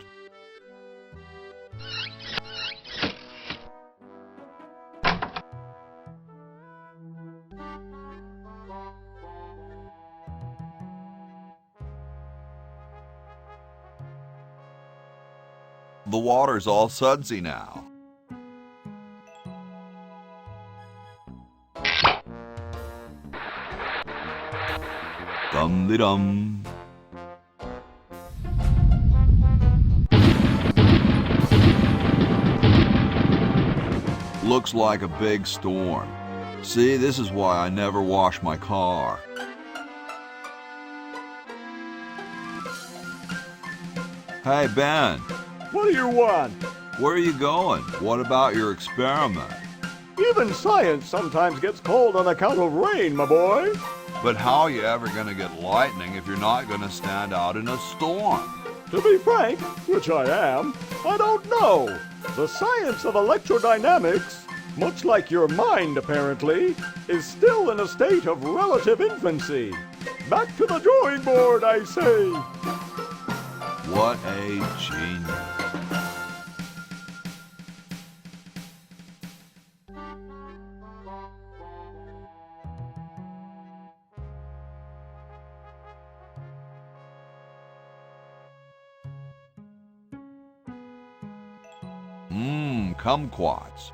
The water's all sudsy now. Dum-de-dum. Looks like a big storm. See, this is why I never wash my car. Hey, Ben. What do you want? Where are you going? What about your experiment? Even science sometimes gets cold on account of rain, my boy. But how are you ever going to get lightning if you're not going to stand out in a storm? To be frank, which I am, I don't know. The science of electrodynamics, much like your mind apparently, is still in a state of relative infancy. Back to the drawing board, I say. What a genius. Kumquats.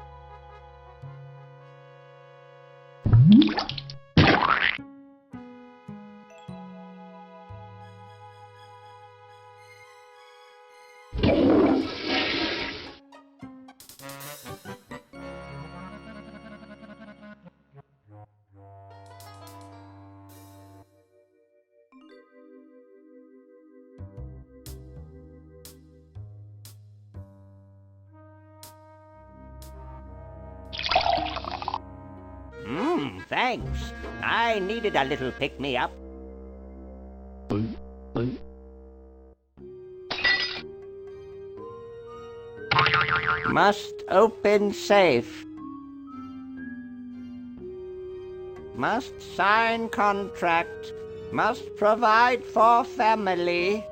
Thanks. I needed a little pick-me-up. Must open safe. Must sign contract. Must provide for family.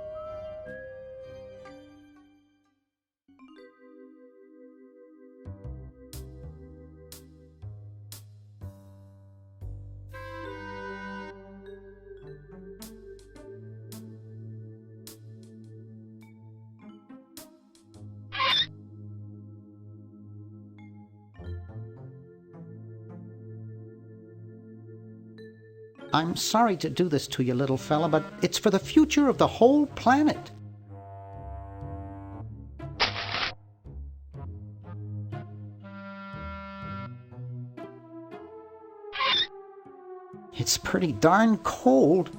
I'm sorry to do this to you, little fella, but it's for the future of the whole planet. It's pretty darn cold.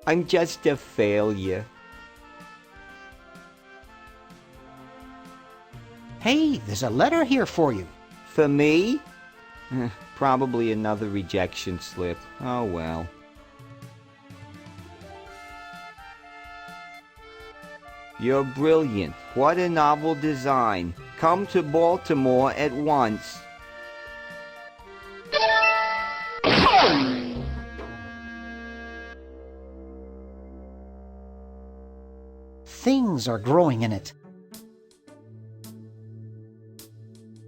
I'm just a failure. Hey, there's a letter here for you. For me? Probably another rejection slip. Oh well. You're brilliant. What a novel design. Come to Baltimore at once. Things are growing in it.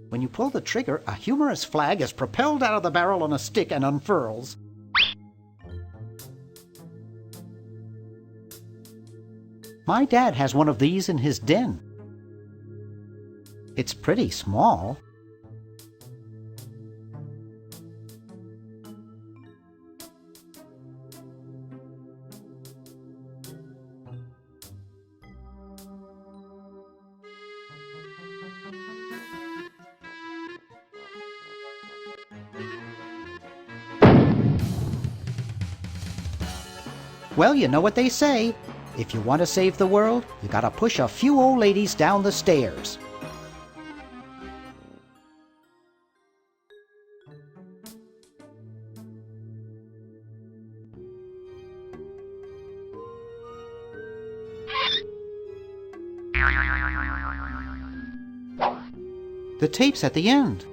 When you pull the trigger, a humorous flag is propelled out of the barrel on a stick and unfurls. My dad has one of these in his den. It's pretty small. Well, you know what they say. If you want to save the world, you gotta push a few old ladies down the stairs. The tape's at the end.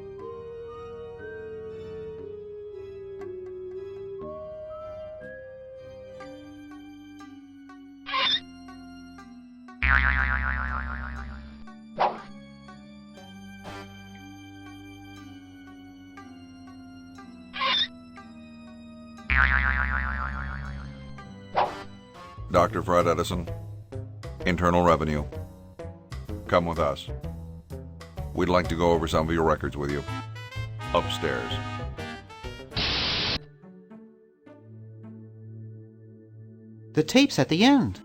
Dr. Fred Edison, Internal Revenue. Come with us. We'd like to go over some of your records with you. Upstairs. The tape's at the end.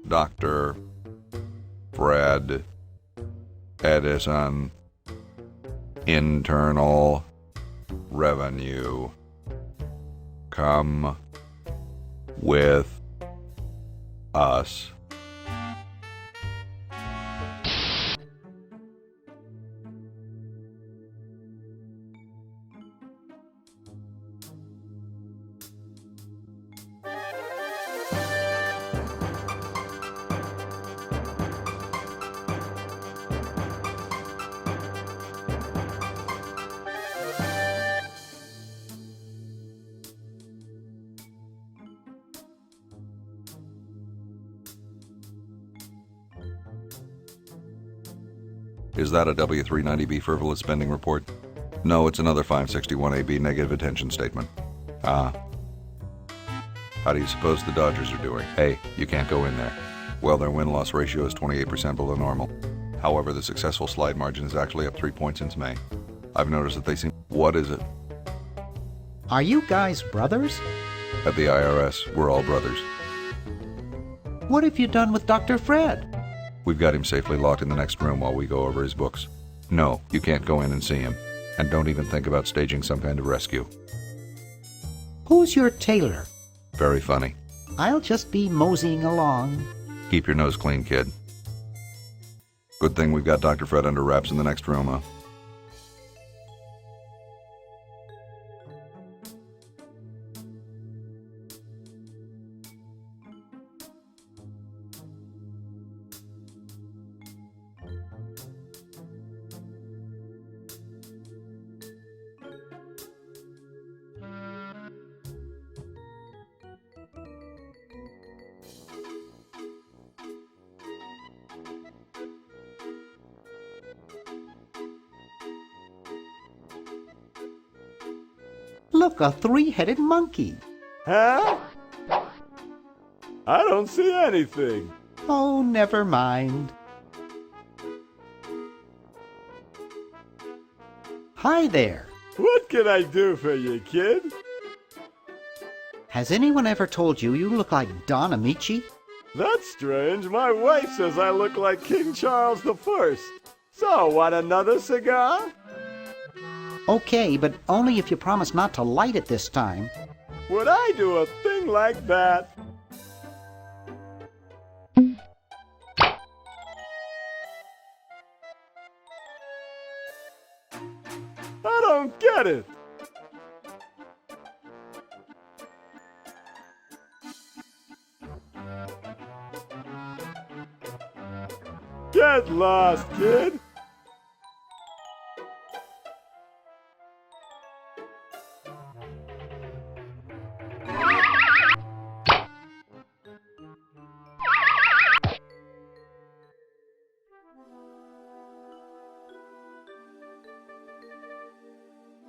Dr. Fred Edison, Internal Revenue. Come with us. Is that a W390B frivolous spending report? No, it's another 561AB negative attention statement. Ah. How do you suppose the Dodgers are doing? Hey, you can't go in there. Well, their win-loss ratio is 28% below normal. However, the successful slide margin is actually up 3 points since May. I've noticed that they seem... What is it? Are you guys brothers? At the IRS, we're all brothers. What have you done with Dr. Fred? We've got him safely locked in the next room while we go over his books. No, you can't go in and see him. And don't even think about staging some kind of rescue. Who's your tailor? Very funny. I'll just be moseying along. Keep your nose clean, kid. Good thing we've got Dr. Fred under wraps in the next room, huh? Look, a three-headed monkey. Huh? I don't see anything. Oh, never mind. Hi there. What can I do for you, kid? Has anyone ever told you you look like Don Amici? That's strange. My wife says I look like King Charles I. So, want another cigar? Okay, but only if you promise not to light it this time. Would I do a thing like that? I don't get it. Get lost, kid.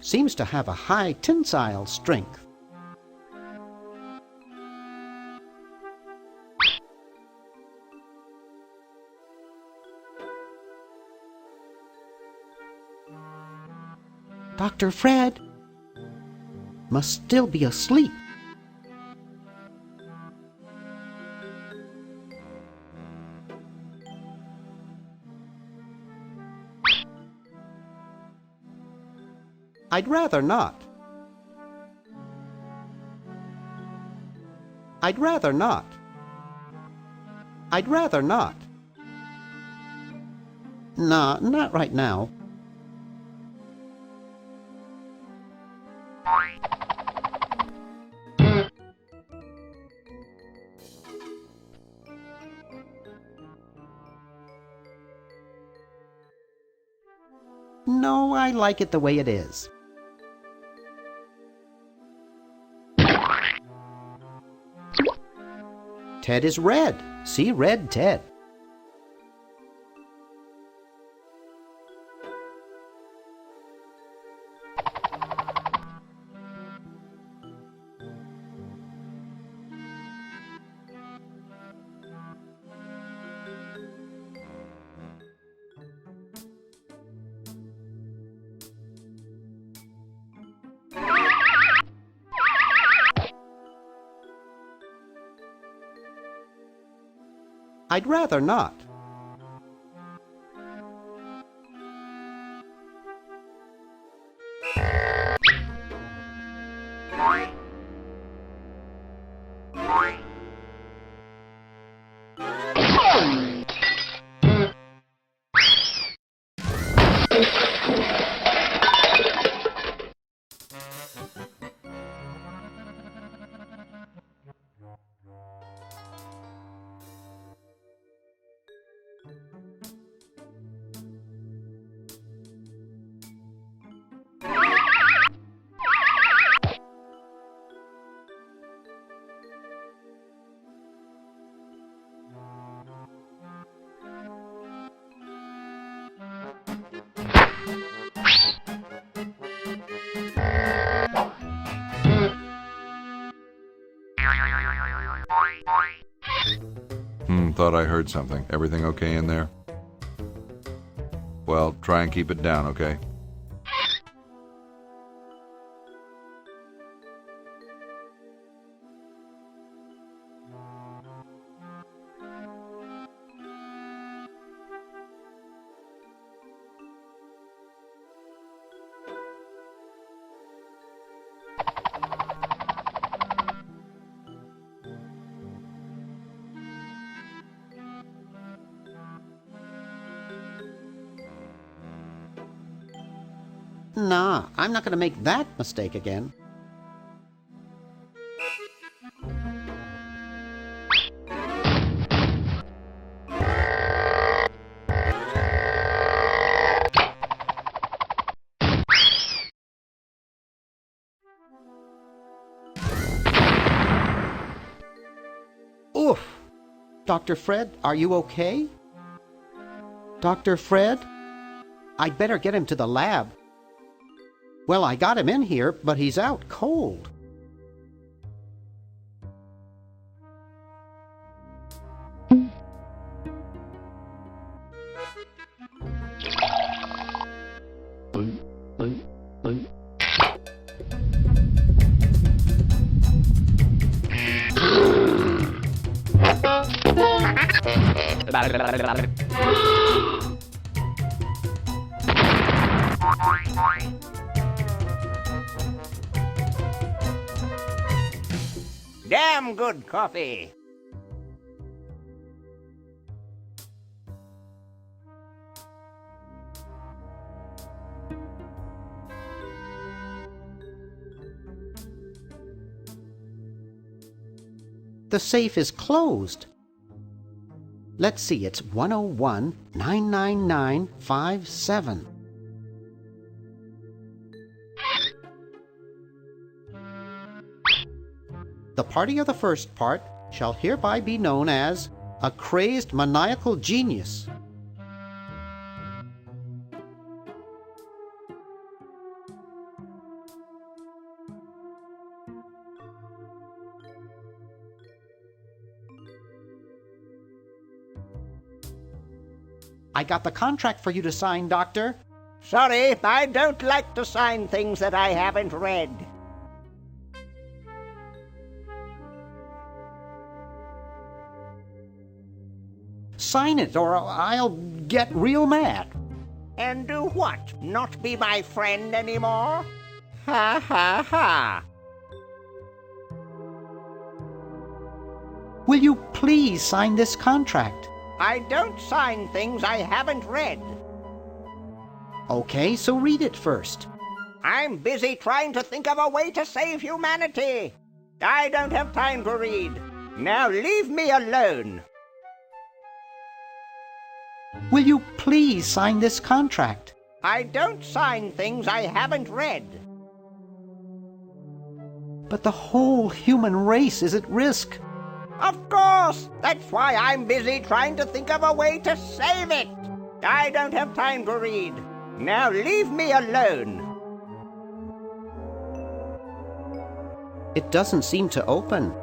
Seems to have a high tensile strength. Dr. Fred must still be asleep. I'd rather not. I'd rather not. I'd rather not. Nah, not right now. No, I like it the way it is. Ted is red. See red Ted. I'd rather not. Thought I heard something. Everything okay in there? Well, try and keep it down, okay? Nah, I'm not going to make that mistake again. Oof! Dr. Fred, are you okay? Dr. Fred? I'd better get him to the lab. Well, I got him in here, but he's out cold. Damn good coffee. The safe is closed. Let's see, it's 101-999-57. The party of the first part shall hereby be known as a crazed maniacal genius. I got the contract for you to sign, Doctor. Sorry, I don't like to sign things that I haven't read. Sign it, or I'll get real mad. And do what? Not be my friend anymore? Ha ha ha! Will you please sign this contract? I don't sign things I haven't read. Okay, so read it first. I'm busy trying to think of a way to save humanity. I don't have time to read. Now leave me alone. Will you please sign this contract? I don't sign things I haven't read. But the whole human race is at risk. Of course! That's why I'm busy trying to think of a way to save it. I don't have time to read. Now leave me alone. It doesn't seem to open.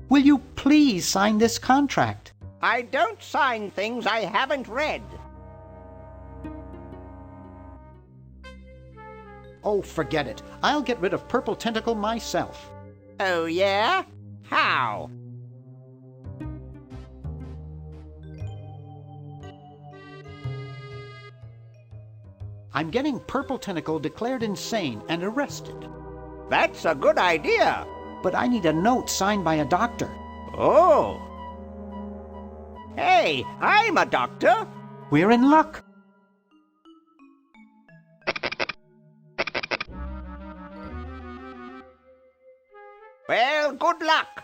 Will you please sign this contract? I don't sign things I haven't read. Oh, forget it. I'll get rid of Purple Tentacle myself. Oh, yeah? How? I'm getting Purple Tentacle declared insane and arrested. That's a good idea. But I need a note signed by a doctor. Oh. Hey, I'm a doctor. We're in luck. Well, good luck.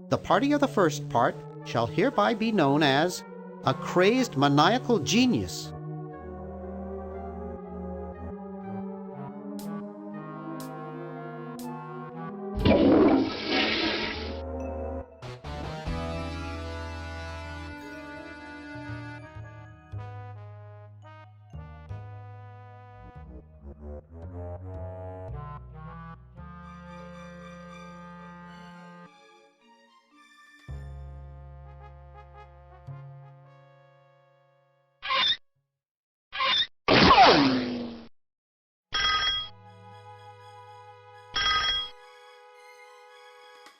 The party of the first part shall hereby be known as a crazed maniacal genius.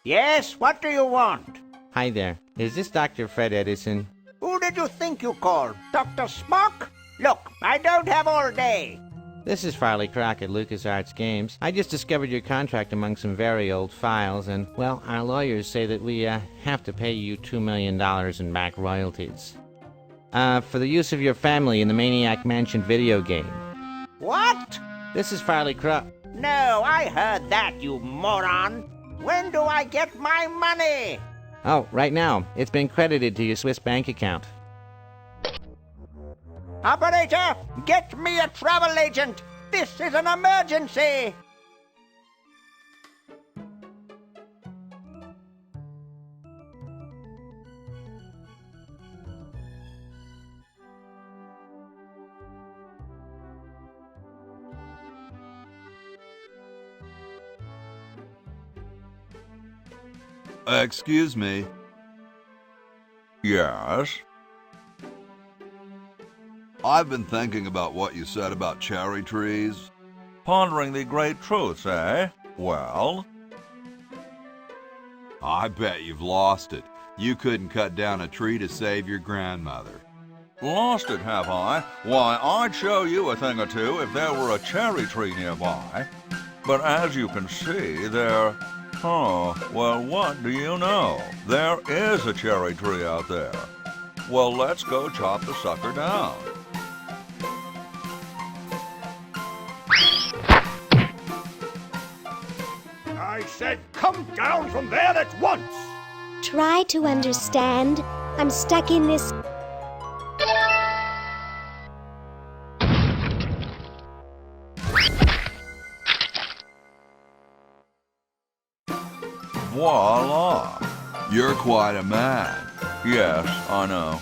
Yes, what do you want? Hi there. Is this Dr. Fred Edison? Who did you think you called? Dr. Spock? Look, I don't have all day. This is Farley Croc at LucasArts Games. I just discovered your contract among some very old files, and, well, our lawyers say that we have to pay you $2 million in back royalties. For the use of your family in the Maniac Mansion video game. What? This is Farley Croc. No, I heard that, you moron. When do I get my money? Oh, right now. It's been credited to your Swiss bank account. Operator, get me a travel agent. This is an emergency. Excuse me. Yes? I've been thinking about what you said about cherry trees. Pondering the great truths, eh? Well? I bet you've lost it. You couldn't cut down a tree to save your grandmother. Lost it, have I? Why, I'd show you a thing or two if there were a cherry tree nearby. But as you can see, there... Oh, well, what do you know? There is a cherry tree out there. Well, let's go chop the sucker down. I said come down from there at once! Try to understand. I'm stuck in this. Voila! You're quite a man. Yes, I know.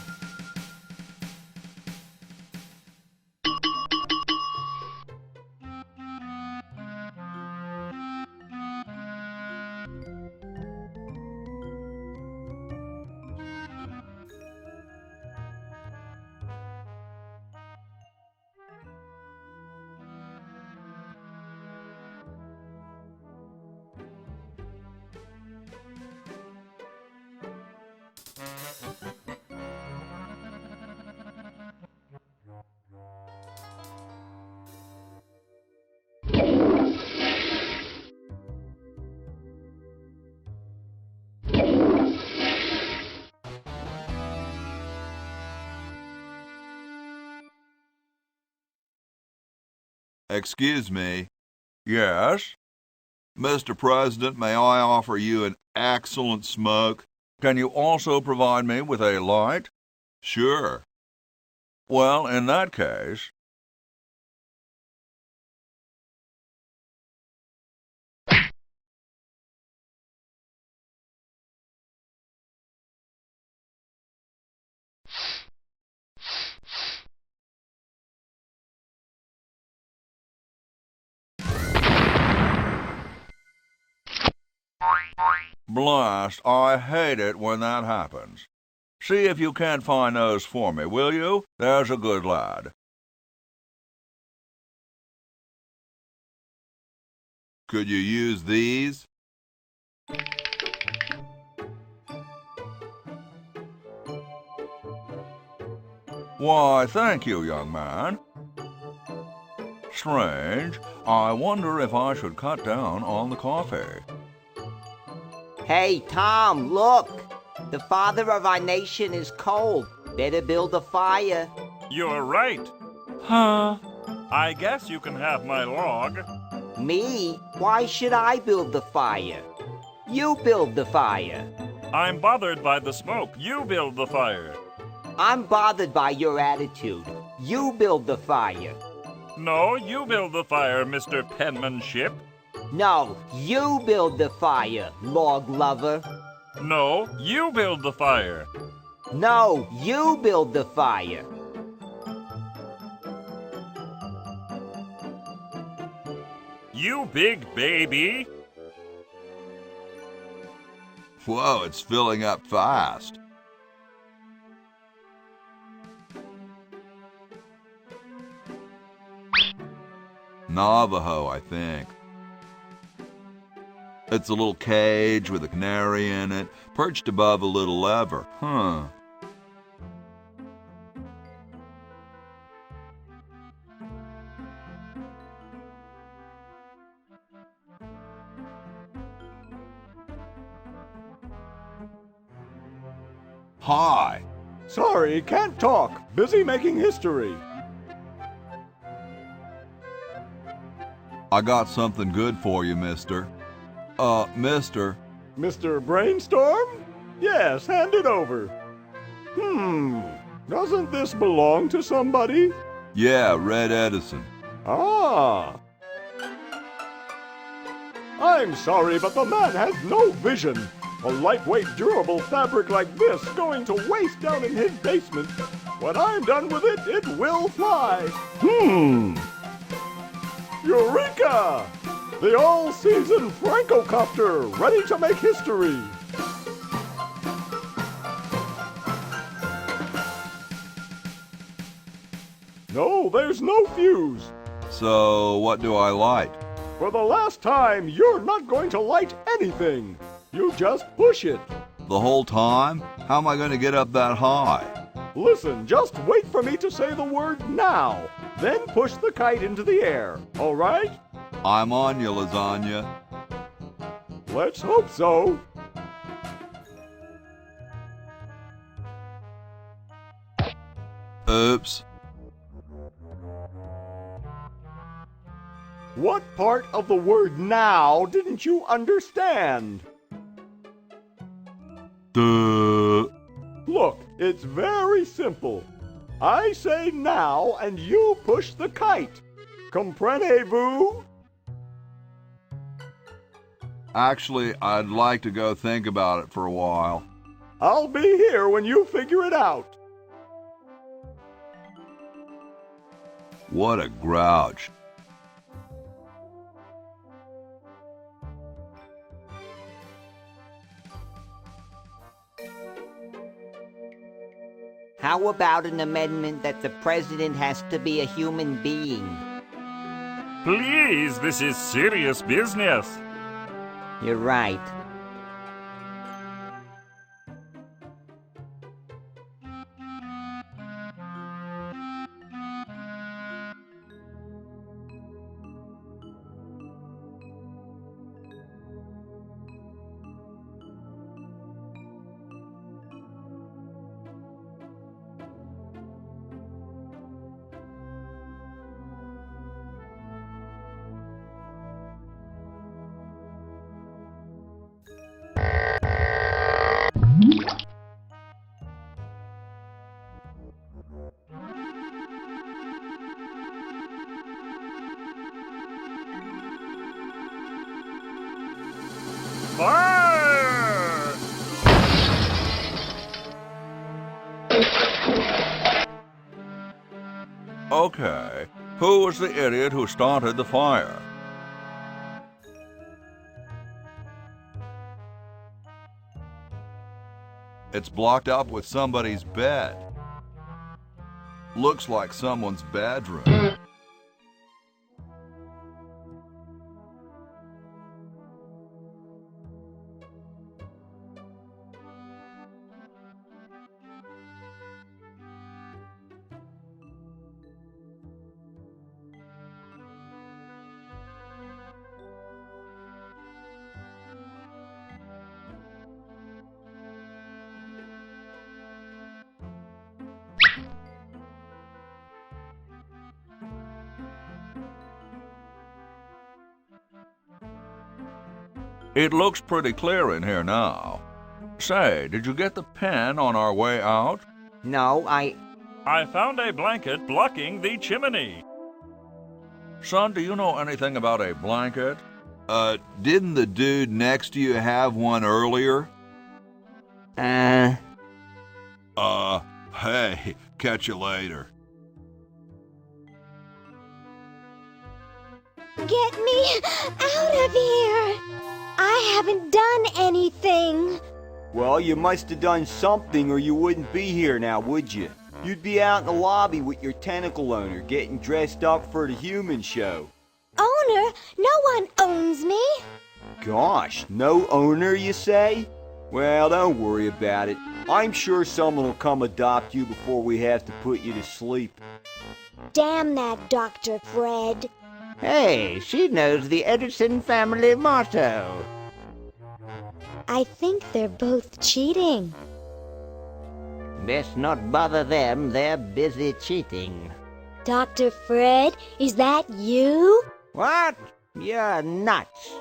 Excuse me. Yes? Mr. President, may I offer you an excellent smoke? Can you also provide me with a light? Sure. Well, in that case... Blast, I hate it when that happens. See if you can't find those for me, will you? There's a good lad. Could you use these? Why, thank you, young man. Strange. I wonder if I should cut down on the coffee. Hey, Tom, look! The father of our nation is cold. Better build a fire. You're right. Huh? I guess you can have my log. Me? Why should I build the fire? You build the fire. I'm bothered by the smoke. You build the fire. I'm bothered by your attitude. You build the fire. No, you build the fire, Mr. Penmanship. No, you build the fire, log lover. No, you build the fire. No, you build the fire. You big baby. Whoa, it's filling up fast. Navajo, I think. It's a little cage with a canary in it, perched above a little lever. Huh. Hi. Sorry, can't talk. Busy making history. I got something good for you, mister. Mister. Mr. Brainstorm? Yes, hand it over. Doesn't this belong to somebody? Yeah, Red Edison. Ah. I'm sorry, but the man has no vision. A lightweight, durable fabric like this going to waste down in his basement. When I'm done with it, it will fly. Eureka! The all-season Francocopter, ready to make history. No, there's no fuse. So, what do I light? For the last time, you're not going to light anything. You just push it. The whole time? How am I going to get up that high? Listen, just wait for me to say the word now. Then push the kite into the air, all right? I'm on you, lasagna. Let's hope so. Oops. What part of the word now didn't you understand? Duh. Look, it's very simple. I say now and you push the kite. Comprenez-vous? Actually, I'd like to go think about it for a while. I'll be here when you figure it out. What a grouch. How about an amendment that the president has to be a human being? Please, this is serious business. You're right. Okay. Who was the idiot who started the fire? It's blocked up with somebody's bed. Looks like someone's bedroom. It looks pretty clear in here now. Say, did you get the pen on our way out? No, I found a blanket blocking the chimney. Son, do you know anything about a blanket? Didn't the dude next to you have one earlier? Hey, catch you later. Get me out of here! I haven't done anything. Well, you must have done something or you wouldn't be here now, would you? You'd be out in the lobby with your tentacle owner getting dressed up for the human show. Owner? No one owns me. Gosh, no owner, you say? Well, don't worry about it. I'm sure someone will come adopt you before we have to put you to sleep. Damn that Dr.Fred. Hey, she knows the Edison family motto. I think they're both cheating. Best not bother them, they're busy cheating. Dr. Fred, is that you? What? You're nuts.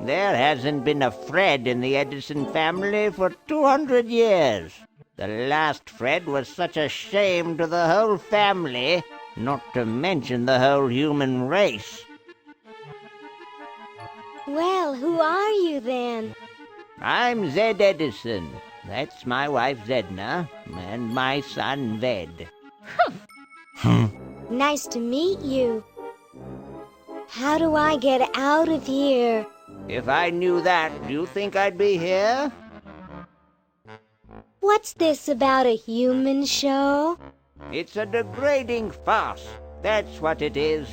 There hasn't been a Fred in the Edison family for 200 years. The last Fred was such a shame to the whole family, not to mention the whole human race. Well, who are you then? I'm Red Edison. That's my wife Edna, and my son Ved. Nice to meet you. How do I get out of here? If I knew that, do you think I'd be here? What's this about a human show? It's a degrading farce. That's what it is.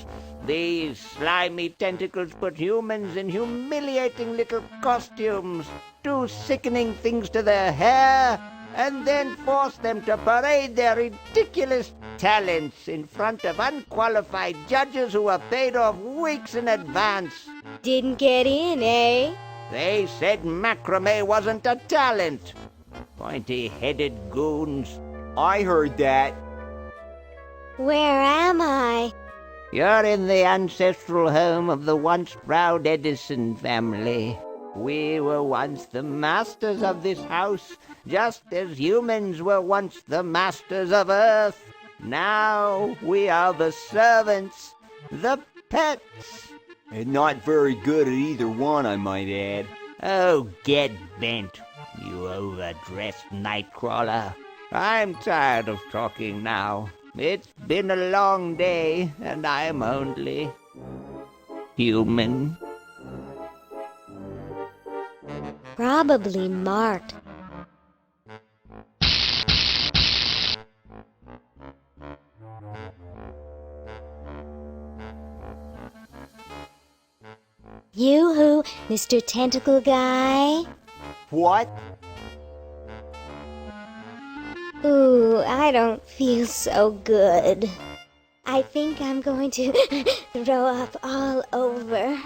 These slimy tentacles put humans in humiliating little costumes, do sickening things to their hair, and then force them to parade their ridiculous talents in front of unqualified judges who were paid off weeks in advance. Didn't get in, eh? They said macrame wasn't a talent. Pointy-headed goons. I heard that. Where am I? You're in the ancestral home of the once proud Edison family. We were once the masters of this house, just as humans were once the masters of Earth. Now we are the servants, the pets. And not very good at either one, I might add. Oh, get bent, you overdressed nightcrawler. I'm tired of talking now. It's been a long day, and I'm only human. Probably marked. Yoo-hoo, Mr. Tentacle Guy. What? Ooh, I don't feel so good. I think I'm going to throw up all over.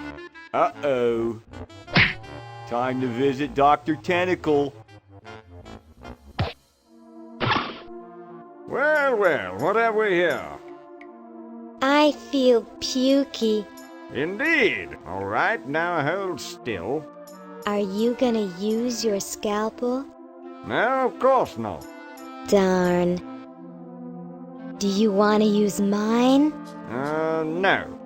Uh-oh. Time to visit Dr. Tentacle. Well, well, what have we here? I feel pukey. Indeed. All right, now hold still. Are you gonna use your scalpel? No, of course not. Darn. Do you want to use mine? No.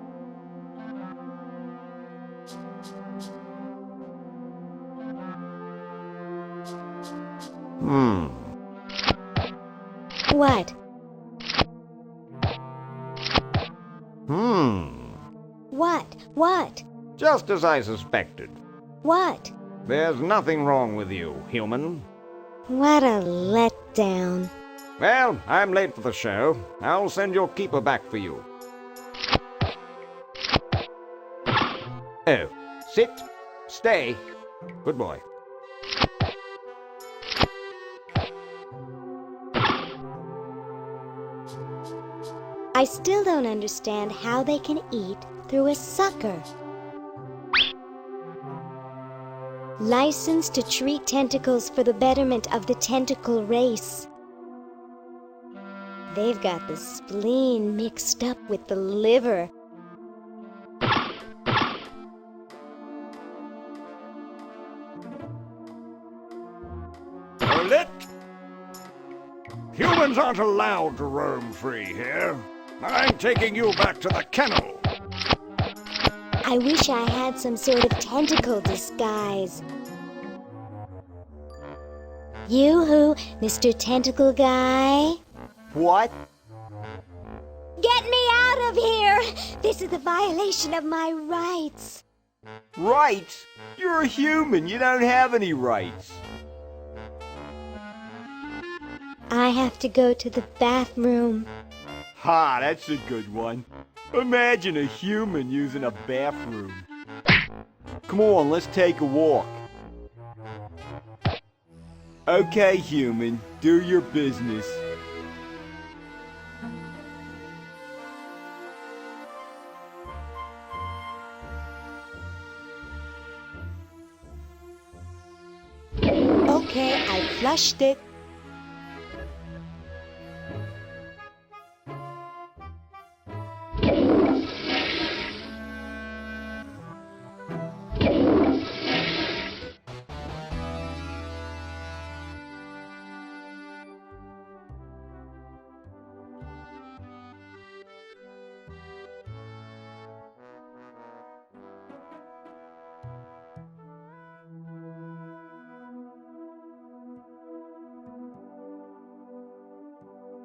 What? What? What? Just as I suspected. What? There's nothing wrong with you, human. What a letdown. Well, I'm late for the show. I'll send your keeper back for you. Oh, sit. Stay. Good boy. I still don't understand how they can eat through a sucker. Licensed to treat tentacles for the betterment of the tentacle race. They've got the spleen mixed up with the liver. Lit! Humans aren't allowed to roam free here. I'm taking you back to the kennel. I wish I had some sort of tentacle disguise. Yoo-hoo, Mr. Tentacle Guy. What? Get me out of here! This is a violation of my rights. Rights? You're a human. You don't have any rights. I have to go to the bathroom. Ha, that's a good one. Imagine a human using a bathroom. Come on, let's take a walk. Okay, human, do your business. Okay, I flushed it.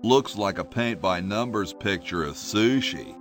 Looks like a paint-by-numbers picture of sushi.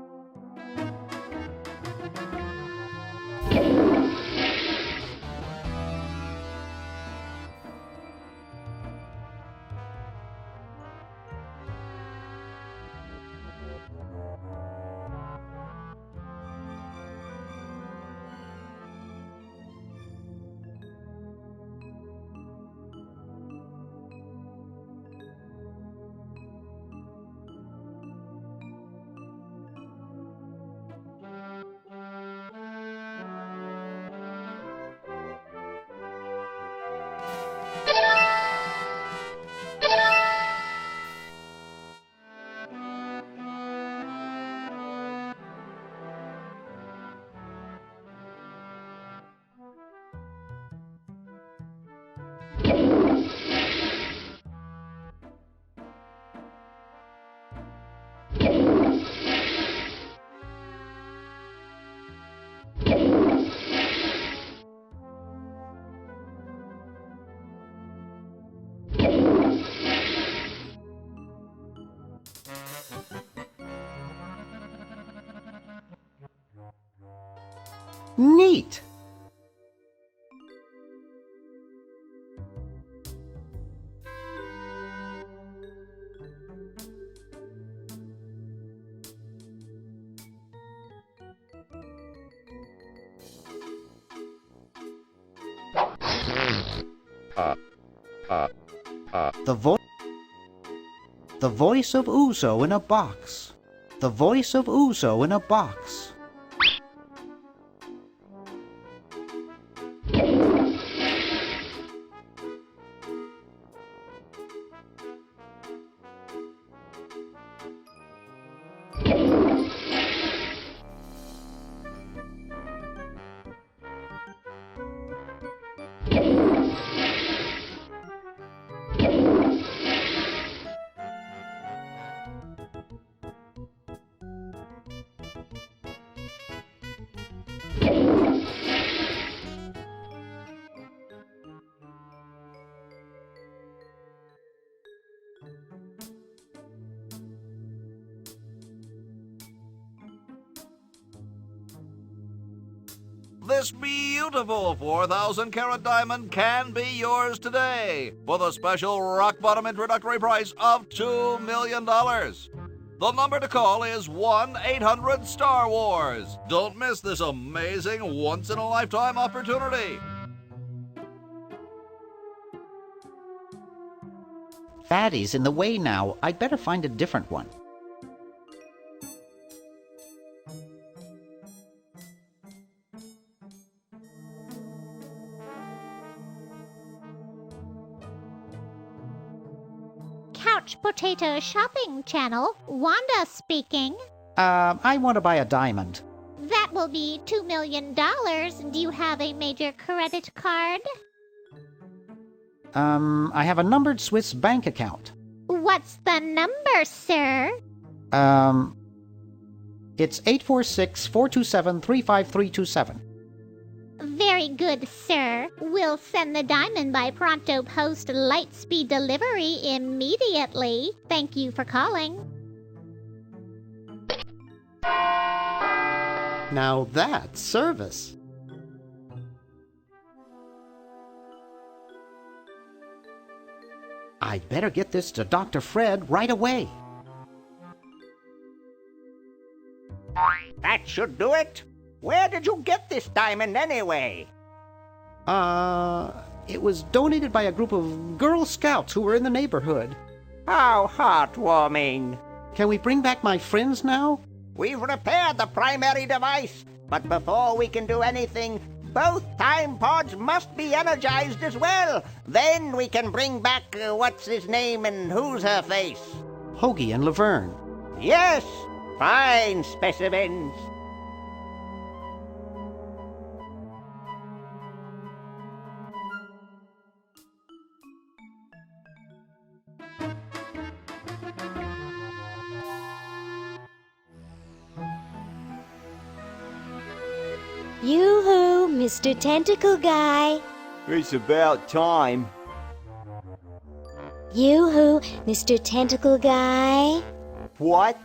Neat! The voice of Uzo in a box. The voice of Uzo in a box. This beautiful 4,000-carat diamond can be yours today for the special rock-bottom introductory price of $2 million. The number to call is 1-800-STAR-WARS. Don't miss this amazing once-in-a-lifetime opportunity. Fatty's in the way now. I'd better find a different one. Couch Potato Shopping Channel, Wanda speaking. I want to buy a diamond. That will be $2 million. Do you have a major credit card? I have a numbered Swiss bank account. What's the number, sir? It's 846-427-35327. Very good, sir. We'll send the diamond by pronto post lightspeed delivery immediately. Thank you for calling. Now that's service. I'd better get this to Dr. Fred right away. That should do it. Where did you get this diamond anyway? It was donated by a group of Girl Scouts who were in the neighborhood. How heartwarming. Can we bring back my friends now? We've repaired the primary device, but before we can do anything, both time pods must be energized as well. Then we can bring back what's his name and who's her face. Hoagy and Laverne. Yes, fine specimens. Yoo-hoo, Mr. Tentacle Guy. It's about time. Yoo-hoo, Mr. Tentacle Guy. What?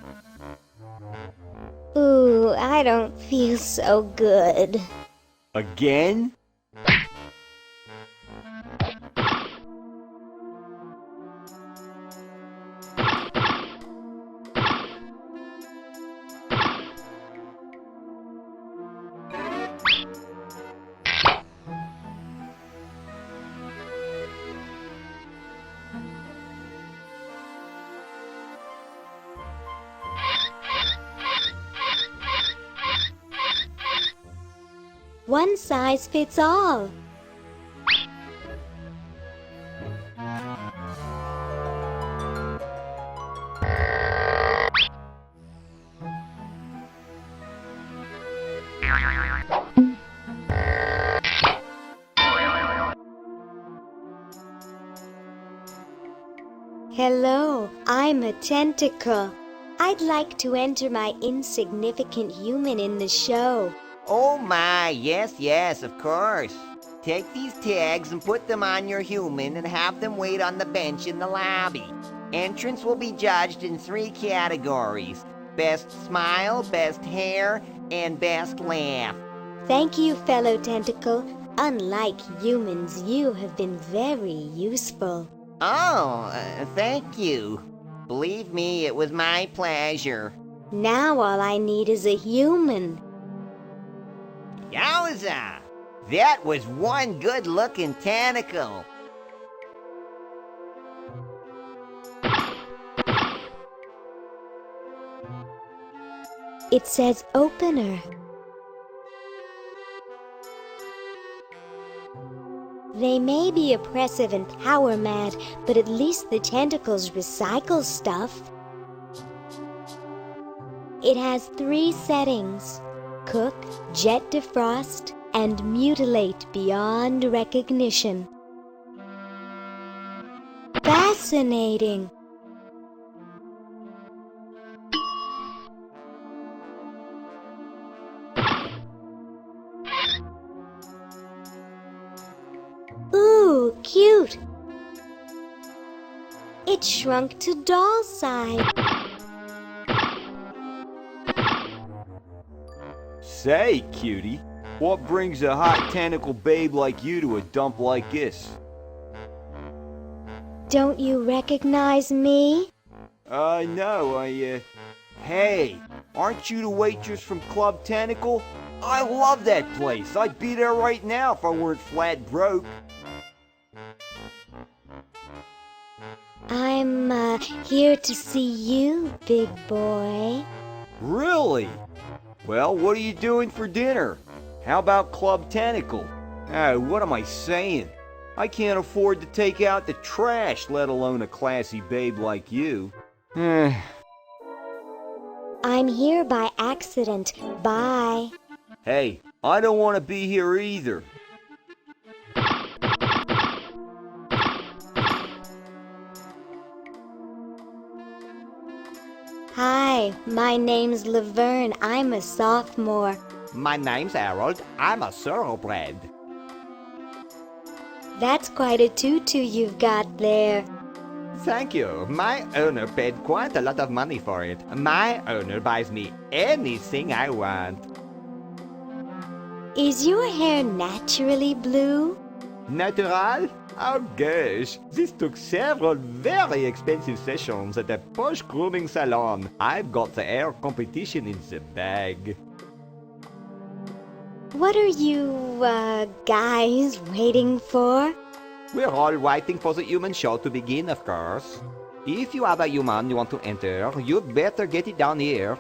Ooh, I don't feel so good. Again? One size fits all. Hello, I'm a tentacle. I'd like to enter my insignificant human in the show. Oh my, yes, of course. Take these tags and put them on your human and have them wait on the bench in the lobby. Entrance will be judged in 3 categories: best smile, best hair, and best laugh. Thank you, fellow tentacle. Unlike humans, you have been very useful. Oh, thank you. Believe me, it was my pleasure. Now all I need is a human. Yowza! That was one good-looking tentacle. It says opener. They may be oppressive and power mad, but at least the tentacles recycle stuff. It has 3 settings: cook, jet defrost, and mutilate beyond recognition. Fascinating! Ooh, cute! It shrunk to doll size. Say, cutie, What brings a hot tentacle babe like you to a dump like this? Don't you recognize me? No, Hey, aren't you the waitress from Club Tentacle? I love that place. I'd be there right now if I weren't flat broke. I'm, here to see you, big boy. Really? Well, what are you doing for dinner? How about Club Tentacle? What am I saying? I can't afford to take out the trash, let alone a classy babe like you. I'm here by accident. Bye. Hey, I don't want to be here either. Hi, my name's Laverne. I'm a sophomore. My name's Harold. I'm a thoroughbred. That's quite a tutu you've got there. Thank you. My owner paid quite a lot of money for it. My owner buys me anything I want. Is your hair naturally blue? Natural? Oh gosh, this took several very expensive sessions at a posh grooming salon. I've got the hair competition in the bag. What are you, guys waiting for? We're all waiting for the human show to begin, of course. If you have a human you want to enter, you'd better get it down here.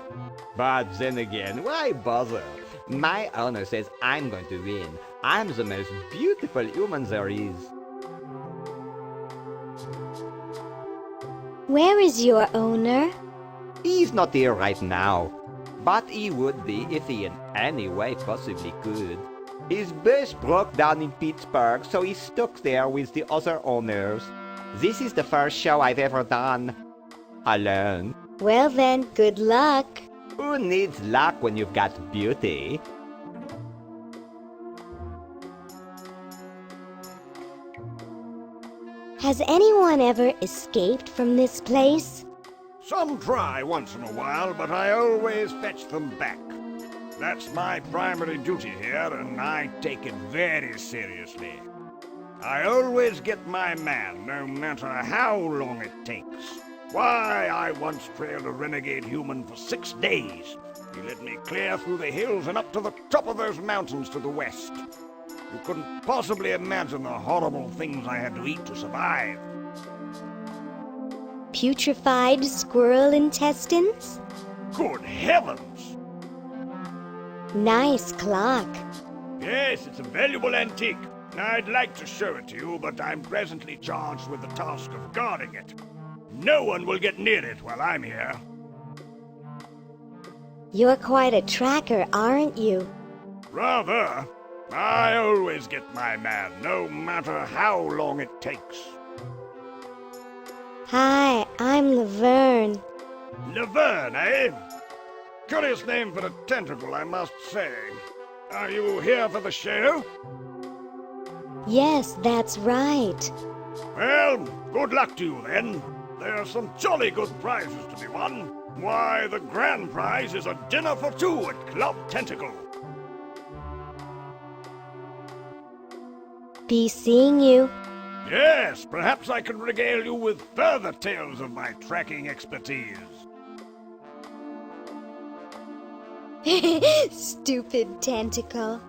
But then again, why bother? My owner says I'm going to win. I'm the most beautiful human there is. Where is your owner? He's not here right now. But he would be if he in any way possibly could. His bus broke down in Pittsburgh, so he's stuck there with the other owners. This is the first show I've ever done alone. Well then, good luck. Who needs luck when you've got beauty? Has anyone ever escaped from this place? Some try once in a while, but I always fetch them back. That's my primary duty here, and I take it very seriously. I always get my man, no matter how long it takes. Why, I once trailed a renegade human for 6 days. He led me clear through the hills and up to the top of those mountains to the west. You couldn't possibly imagine the horrible things I had to eat to survive. Putrefied squirrel intestines? Good heavens! Nice clock. Yes, it's a valuable antique. I'd like to show it to you, but I'm presently charged with the task of guarding it. No one will get near it while I'm here. You're quite a tracker, aren't you? Rather. I always get my man, no matter how long it takes. Hi, I'm Laverne. Laverne, eh? Curious name for a tentacle, I must say. Are you here for the show? Yes, that's right. Well, good luck to you then. There are some jolly good prizes to be won. Why, the grand prize is a dinner for two at Club Tentacle. Be seeing you. Yes, perhaps I could regale you with further tales of my tracking expertise. Stupid tentacle.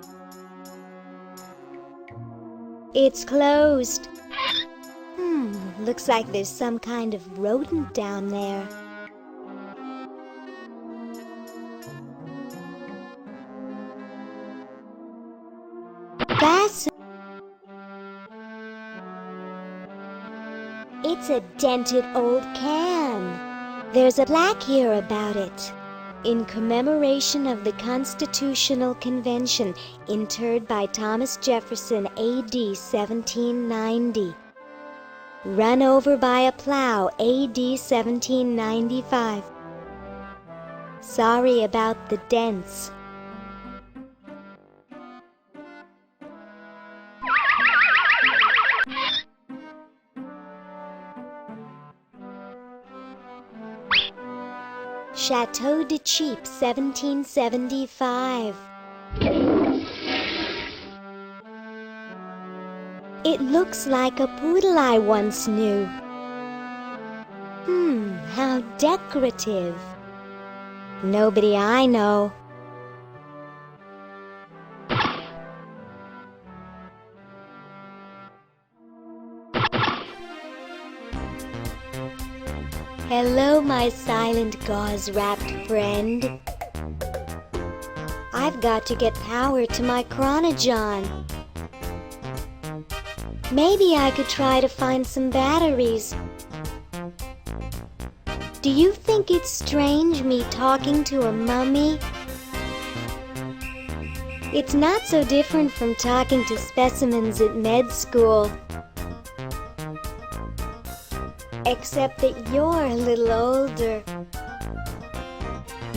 It's closed. Looks like there's some kind of rodent down there. It's a dented old can. There's a plaque here about it. In commemoration of the Constitutional Convention, interred by Thomas Jefferson, A.D. 1790. Run over by a plow, A.D. 1795. Sorry about the dents. Chateau de Cheap, 1775. It looks like a poodle I once knew. How decorative. Nobody I know. Hello, my silent gauze-wrapped friend. I've got to get power to my chronogon. Maybe I could try to find some batteries. Do you think it's strange me talking to a mummy? It's not so different from talking to specimens at med school. Except that you're a little older.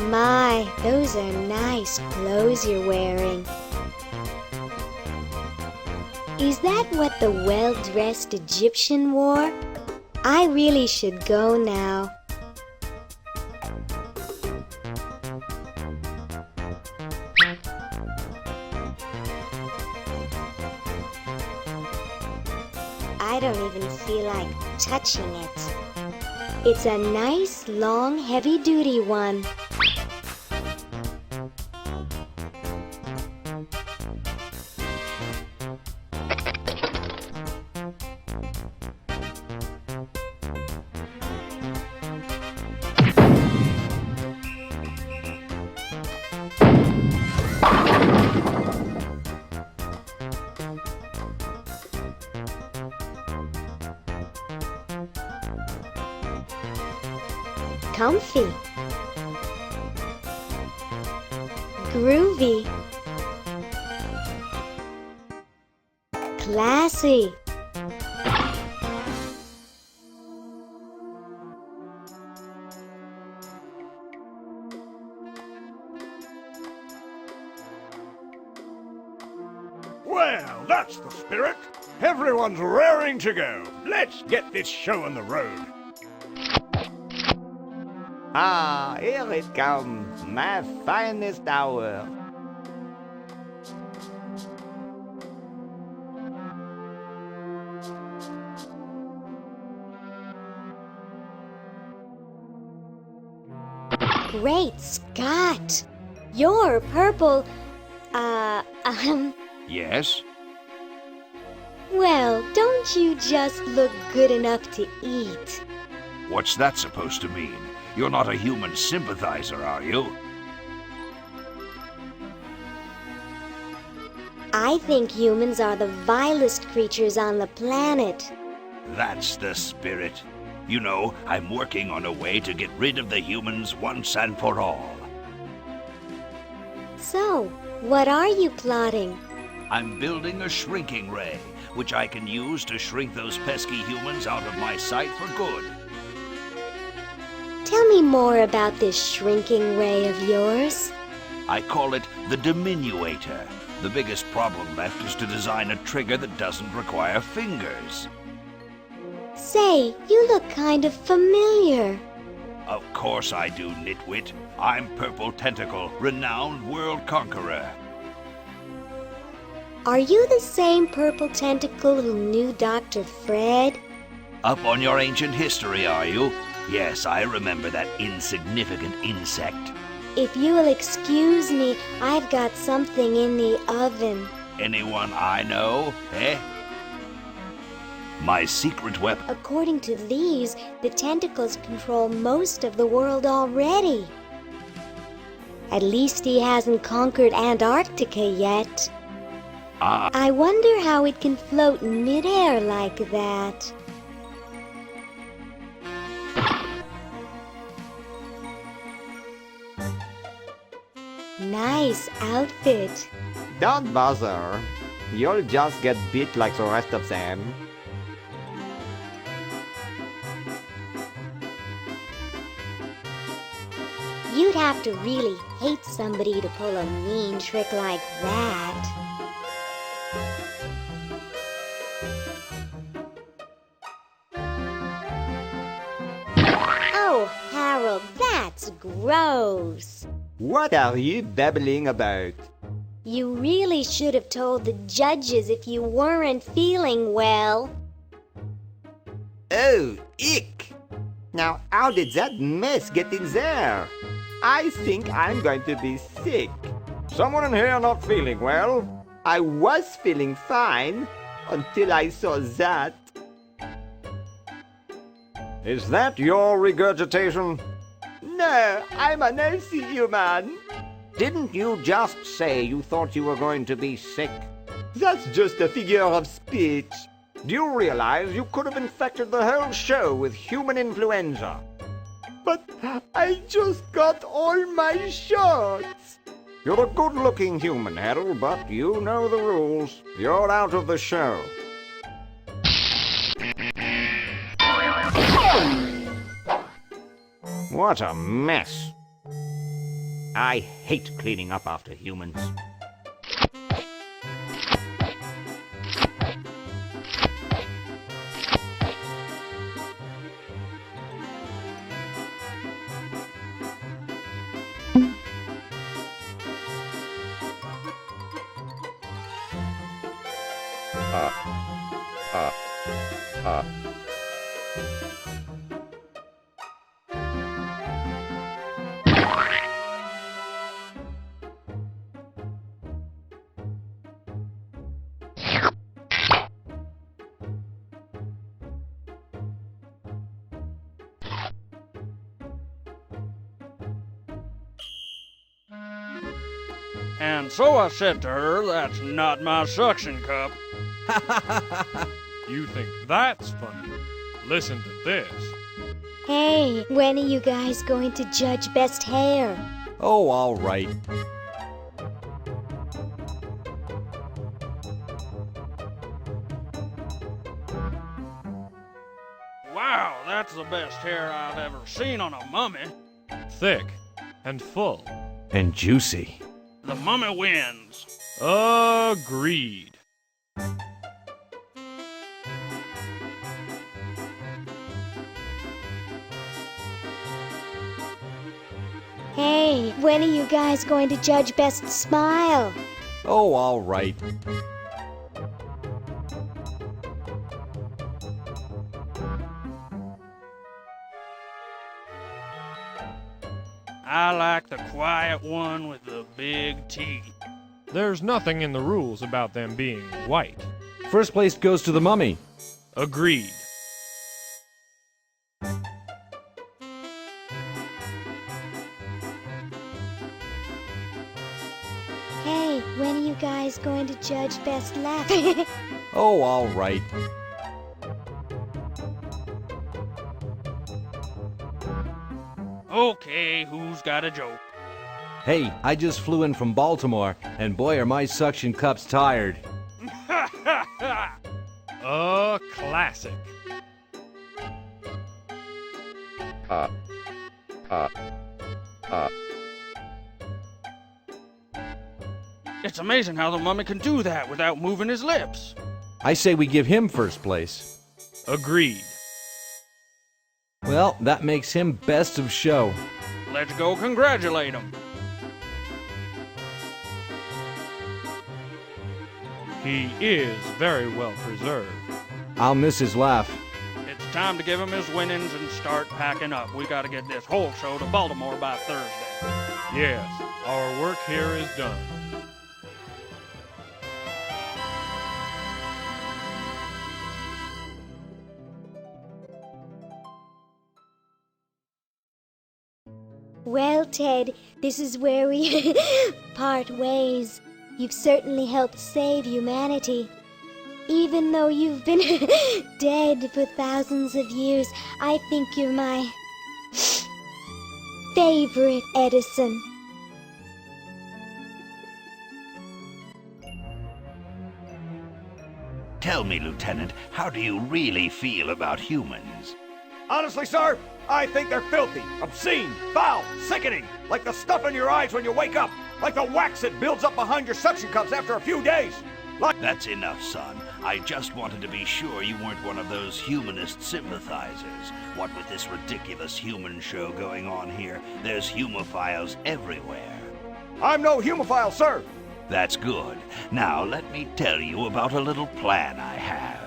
My, those are nice clothes you're wearing. Is that what the well-dressed Egyptian wore? I really should go now. I don't even feel like touching it. It's a nice, long, heavy-duty one. Comfy. Groovy. Classy. Well, that's the spirit. Everyone's raring to go. Let's get this show on the road. Ah, here it comes, my finest hour. Great Scott! You're purple, Yes? Well, don't you just look good enough to eat? What's that supposed to mean? You're not a human sympathizer, are you? I think humans are the vilest creatures on the planet. That's the spirit. You know, I'm working on a way to get rid of the humans once and for all. So, what are you plotting? I'm building a shrinking ray, which I can use to shrink those pesky humans out of my sight for good. Tell me more about this shrinking ray of yours. I call it the diminuator. The biggest problem left is to design a trigger that doesn't require fingers. Say, you look kind of familiar. Of course I do, nitwit. I'm Purple Tentacle, renowned world conqueror. Are you the same Purple Tentacle who knew Dr.Fred? Up on your ancient history, are you? Yes, I remember that insignificant insect. If you will excuse me, I've got something in the oven. Anyone I know, eh? My secret weapon. According to these, the tentacles control most of the world already. At least he hasn't conquered Antarctica yet. I wonder how it can float in midair like that. Nice outfit. Don't bother. You'll just get beat like the rest of them. You'd have to really hate somebody to pull a mean trick like that. Oh, Harold, that's gross. What are you babbling about? You really should have told the judges if you weren't feeling well. Oh, ick! Now, how did that mess get in there? I think I'm going to be sick. Someone in here not feeling well? I was feeling fine until I saw that. Is that your regurgitation? No, I'm an healthy human. Didn't you just say you thought you were going to be sick? That's just a figure of speech. Do you realize you could have infected the whole show with human influenza? But I just got all my shots. You're a good-looking human, Harold, but you know the rules. You're out of the show. What a mess. I hate cleaning up after humans. And so I said to her, that's not my suction cup. You think that's funny? Listen to this. Hey, when are you guys going to judge best hair? Oh, all right. Wow, that's the best hair I've ever seen on a mummy. Thick and full. And juicy. The mummy wins. Agreed. Hey, when are you guys going to judge best smile? Oh, all right. I like the quiet one with the big teeth. There's nothing in the rules about them being white. First place goes to the mummy. Agreed. Hey, when are you guys going to judge best laugh? Oh, all right. Okay, who's got a joke? Hey, I just flew in from Baltimore, and boy are my suction cups tired. A classic. It's amazing how the mummy can do that without moving his lips. I say we give him first place. Agreed. Well, that makes him best of show. Let's go congratulate him. He is very well preserved. I'll miss his laugh. It's time to give him his winnings and start packing up. We gotta get this whole show to Baltimore by Thursday. Yes, our work here is done. Well, Ted, this is where we part ways. You've certainly helped save humanity. Even though you've been dead for thousands of years, I think you're my favorite Edison. Tell me, Lieutenant, how do you really feel about humans? Honestly, sir, I think they're filthy, obscene, foul, sickening, like the stuff in your eyes when you wake up, like the wax that builds up behind your suction cups after a few days. That's enough, son. I just wanted to be sure you weren't one of those humanist sympathizers. What with this ridiculous human show going on here, there's humophiles everywhere. I'm no humophile, sir. That's good. Now let me tell you about a little plan I have.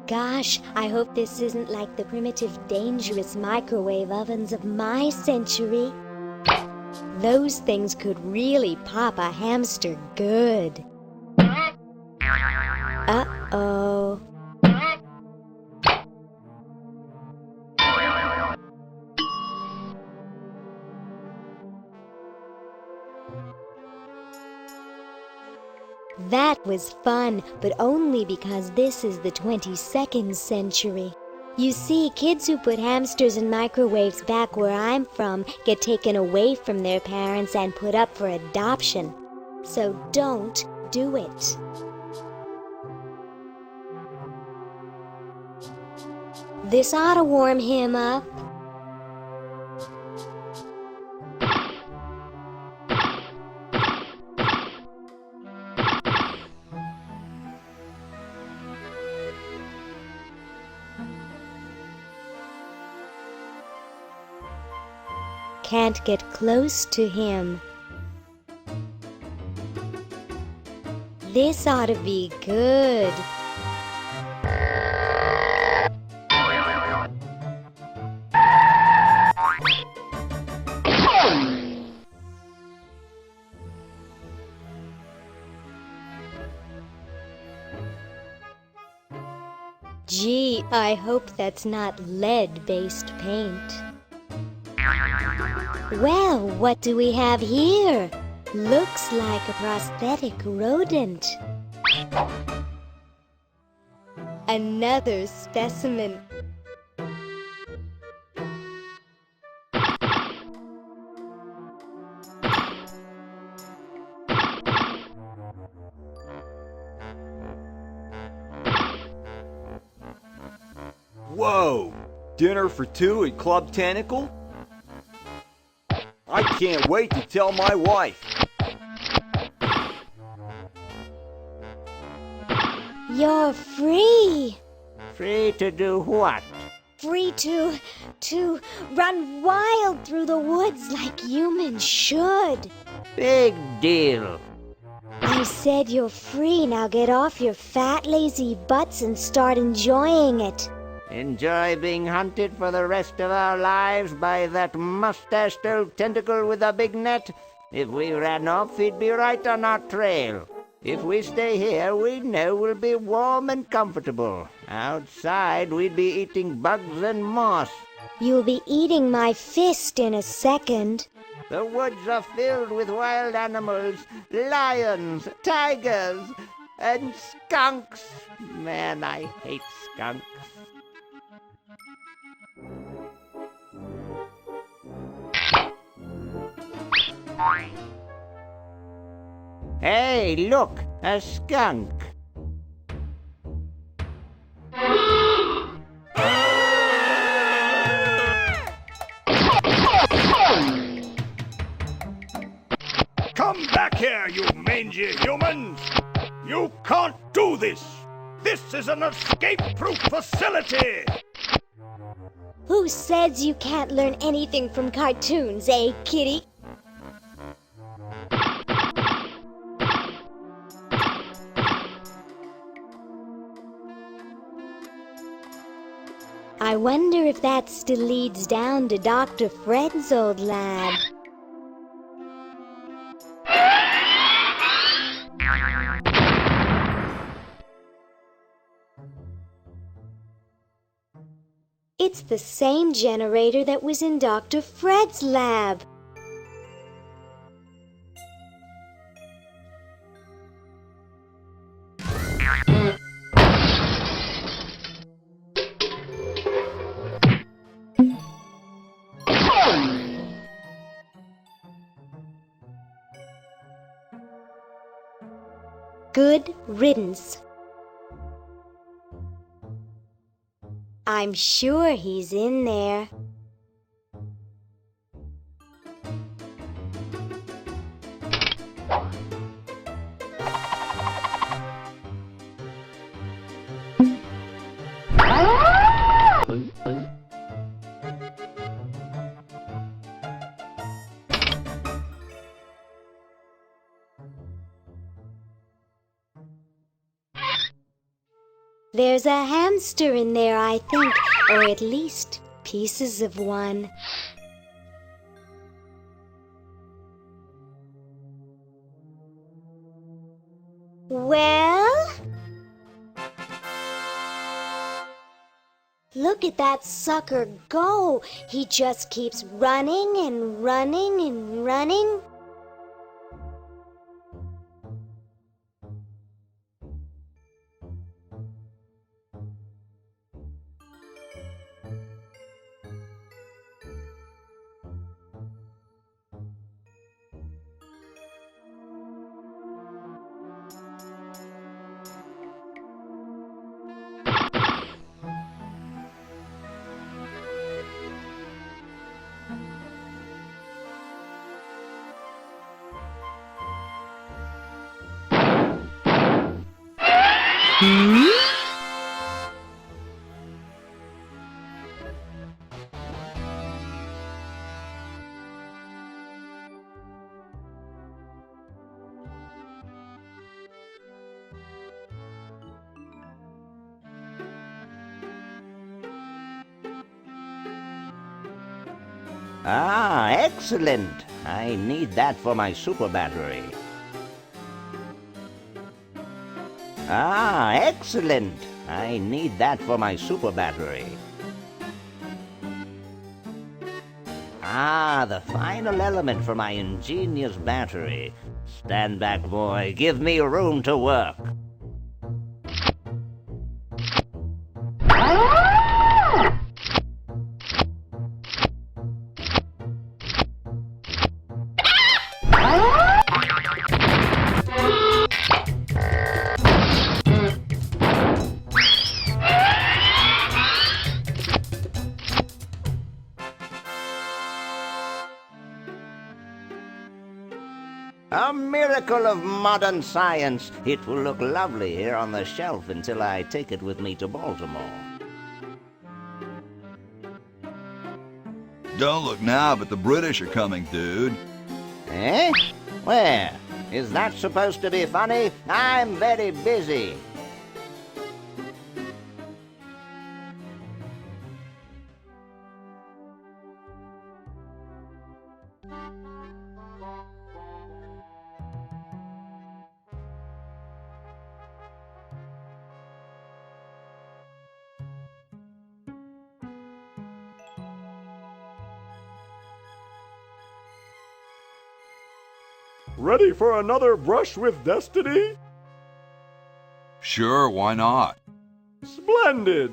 Gosh, I hope this isn't like the primitive, dangerous microwave ovens of my century. Those things could really pop a hamster good. Uh-oh. That was fun, but only because this is the 22nd century. You see, kids who put hamsters in microwaves back where I'm from get taken away from their parents and put up for adoption. So don't do it. This ought to warm him up. Can't get close to him. This ought to be good. Gee, I hope that's not lead-based paint. Well, what do we have here? Looks like a prosthetic rodent. Another specimen. Whoa! Dinner for two at Club Tentacle? I can't wait to tell my wife. You're free. Free to do what? Free to run wild through the woods like humans should. Big deal. I said you're free. Now get off your fat, lazy butts and start enjoying it. Enjoy being hunted for the rest of our lives by that mustached old tentacle with a big net? If we ran off, he'd be right on our trail. If we stay here, we know we'll be warm and comfortable. Outside, we'd be eating bugs and moss. You'll be eating my fist in a second. The woods are filled with wild animals, lions, tigers, and skunks. Man, I hate skunks. Hey, look, a skunk. Come back here, you mangy humans! You can't do this! This is an escape-proof facility! Who says you can't learn anything from cartoons, eh, kitty? I wonder if that still leads down to Dr. Fred's old lab. It's the same generator that was in Dr. Fred's lab. Good riddance. I'm sure he's in there. There's a hamster in there, I think, or at least pieces of one. Well? Look at that sucker go! He just keeps running and running and running. Ah, excellent. I need that for my super battery. Ah, excellent. I need that for my super battery. Ah, the final element for my ingenious battery. Stand back, boy. Give me room to work. A miracle of modern science. It will look lovely here on the shelf until I take it with me to Baltimore. Don't look now, but the British are coming, dude. Eh? Where? Is that supposed to be funny? I'm very busy. Ready for another brush with destiny? Sure, why not? Splendid!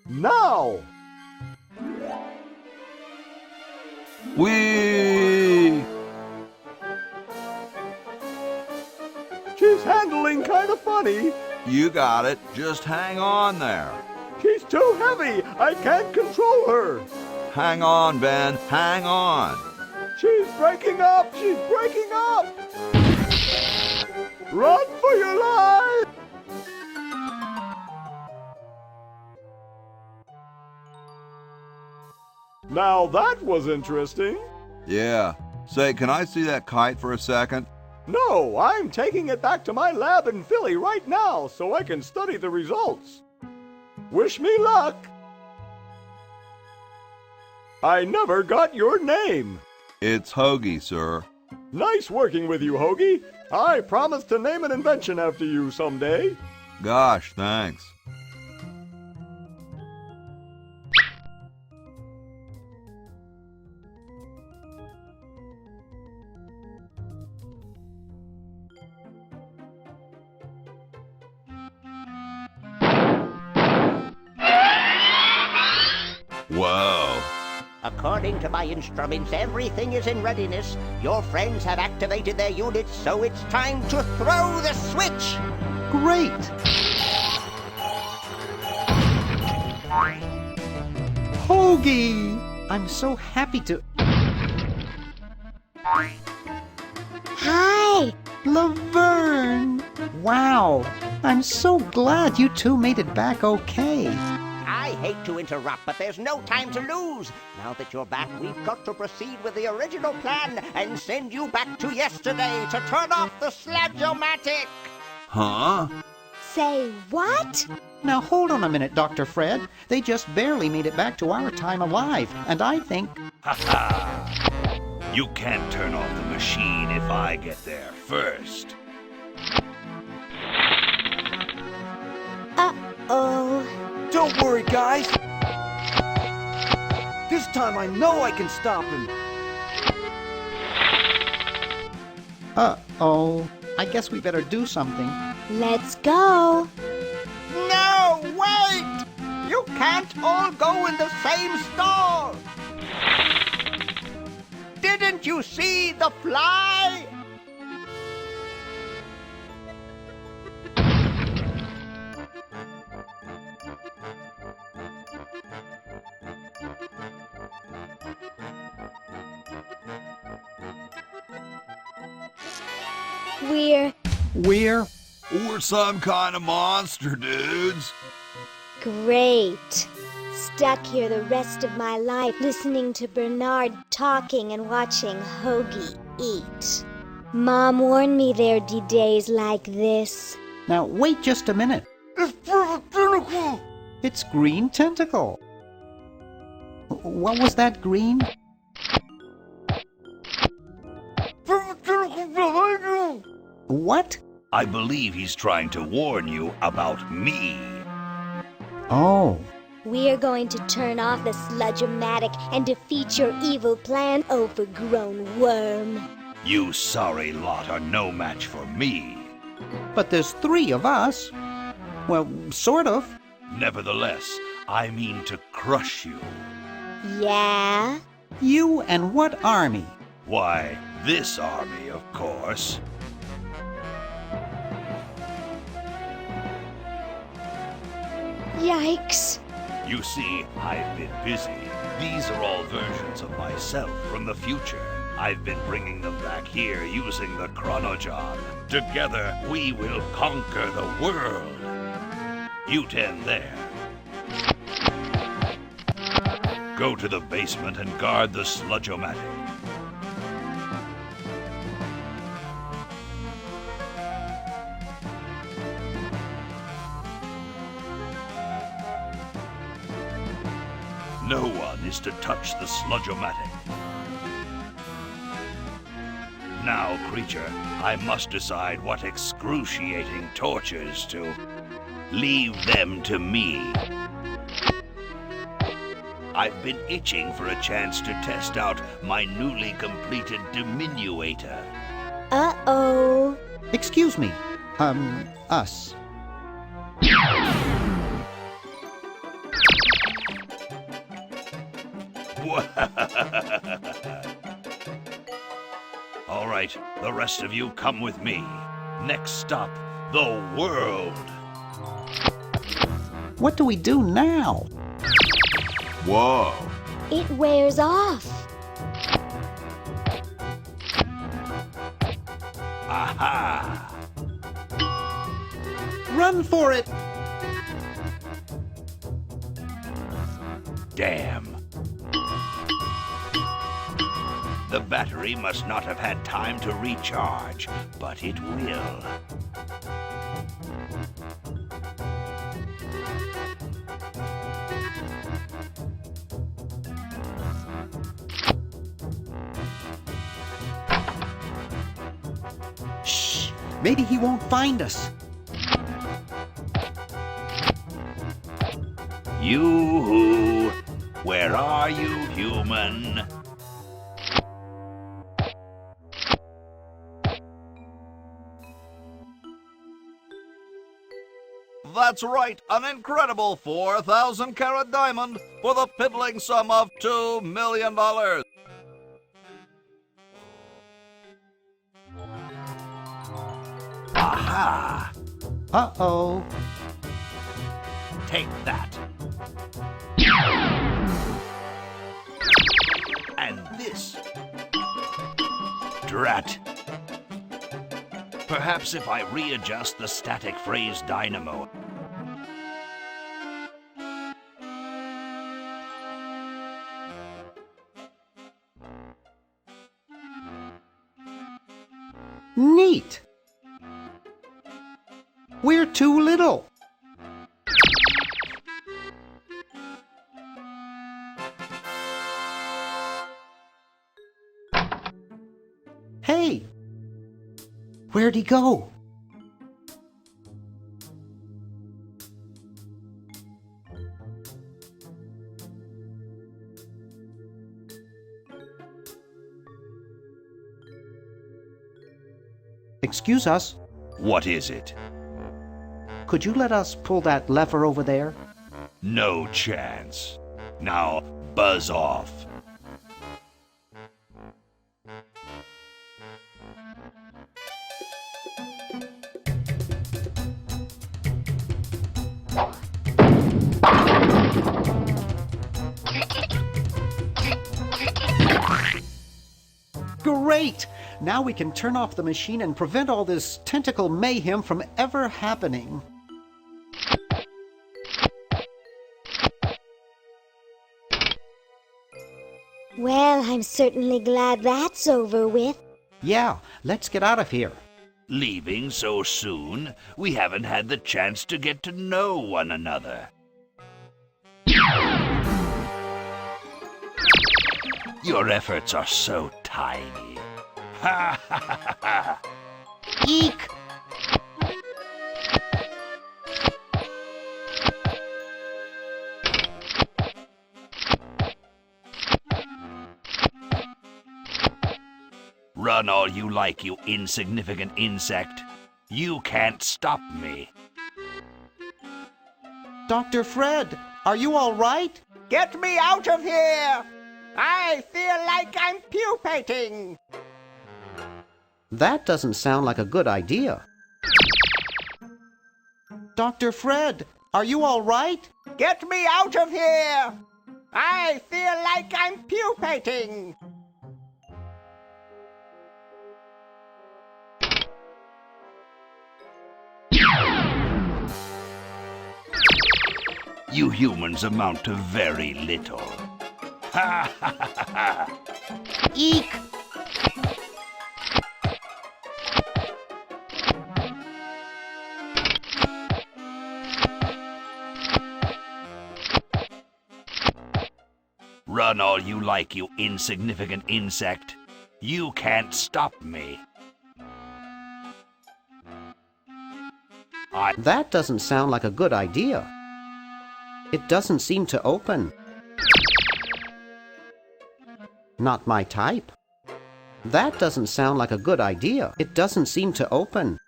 Now! Whee! She's handling kind of funny. You got it. Just hang on there. She's too heavy. I can't control her. Hang on, Ben. Hang on. She's breaking up. She's breaking up. Run for your life. Now that was interesting. Yeah. Say, can I see that kite for a second? No, I'm taking it back to my lab in Philly right now so I can study the results. Wish me luck. I never got your name. It's Hoagy, sir. Nice working with you, Hoagy. I promise to name an invention after you someday. Gosh, thanks. Whoa. According to my instruments, everything is in readiness. Your friends have activated their units, so it's time to throw the switch! Great! Hoagy! I'm so happy to... Hi! Laverne! Wow! I'm so glad you two made it back okay. I hate to interrupt, but there's no time to lose. Now that you're back, we've got to proceed with the original plan and send you back to yesterday to turn off the Sludge-O-Matic. Huh? Say what? Now hold on a minute, Dr. Fred. They just barely made it back to our time alive, and I think... Ha ha! You can't turn off the machine if I get there first. Uh-oh. Don't worry, guys. This time I know I can stop him. Uh-oh. I guess we better do something. Let's go. No, wait! You can't all go in the same stall! Didn't you see the fly? We're some kind of monster, dudes. Great. Stuck here the rest of my life listening to Bernard talking and watching Hoagy eat. Mom warned me there'd be days like this. Now, wait just a minute. It's Perfect Tentacle! It's Green Tentacle. What was that, Green? Perfect Tentacle behind you! What? I believe he's trying to warn you about me. Oh. We're going to turn off the Sludge-O-Matic and defeat your evil plan, overgrown worm. You sorry lot are no match for me. But there's 3 of us. Well, sort of. Nevertheless, I mean to crush you. Yeah? You and what army? Why, this army, of course. Yikes. You see, I've been busy. These are all versions of myself from the future. I've been bringing them back here using the Chronojon. Together, we will conquer the world. You 10 there. Go to the basement and guard the Sludge-O-Matic. No one is to touch the Sludge-O-Matic. Now, creature, I must decide what excruciating tortures to leave them to me. I've been itching for a chance to test out my newly completed diminuator. Uh-oh. Excuse me. Us. All right, the rest of you come with me. Next stop, the world. What do we do now? Whoa. It wears off. Aha! Run for it! Damn. The battery must not have had time to recharge, but it will. Shh! Maybe he won't find us. Yoo-hoo! Where are you, human? That's right, an incredible 4,000-carat diamond for the piddling sum of $2 million. Aha! Uh-oh. Take that. And this. Drat. Perhaps if I readjust the static phrase dynamo. Neat. We're too little. Hey! Where'd he go? Excuse us. What is it? Could you let us pull that lever over there? No chance. Now, buzz off. Great! Now we can turn off the machine and prevent all this tentacle mayhem from ever happening. Well, I'm certainly glad that's over with. Yeah, let's get out of here. Leaving so soon? We haven't had the chance to get to know one another. Your efforts are so tiny. Ha ha ha ha! Eek! Run all you like, you insignificant insect. You can't stop me. Dr.Fred, are you all right? Get me out of here! I feel like I'm pupating. That doesn't sound like a good idea. Dr.Fred, are you all right? Get me out of here! I feel like I'm pupating. You humans amount to very little. Ha ha ha ha! Eek! Run all you like, you insignificant insect. You can't stop me. That doesn't sound like a good idea. It doesn't seem to open. Not my type. That doesn't sound like a good idea. It doesn't seem to open.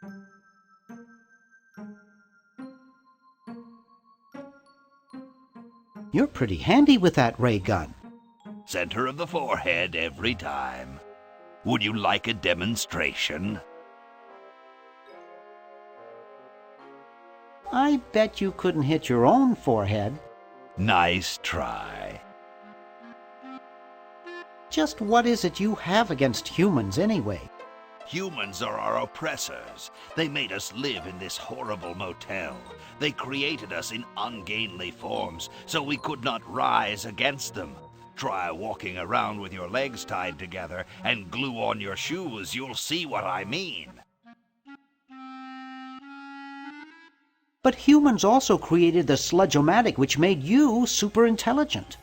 You're pretty handy with that ray gun. Center of the forehead every time. Would you like a demonstration? I bet you couldn't hit your own forehead. Nice try. Just what is it you have against humans anyway? Humans are our oppressors. They made us live in this horrible motel. They created us in ungainly forms, so we could not rise against them. Try walking around with your legs tied together and glue on your shoes. You'll see what I mean. But humans also created the sludge-o-matic, which made you super intelligent.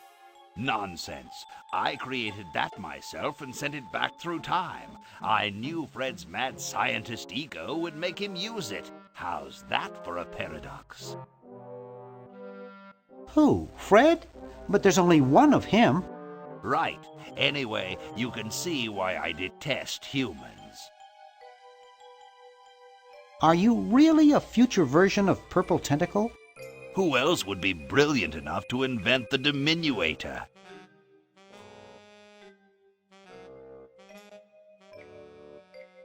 Nonsense. I created that myself and sent it back through time. I knew Fred's mad scientist ego would make him use it. How's that for a paradox? Who, Fred? But there's only one of him. Right. Anyway, you can see why I detest humans. Are you really a future version of Purple Tentacle? Who else would be brilliant enough to invent the diminuator?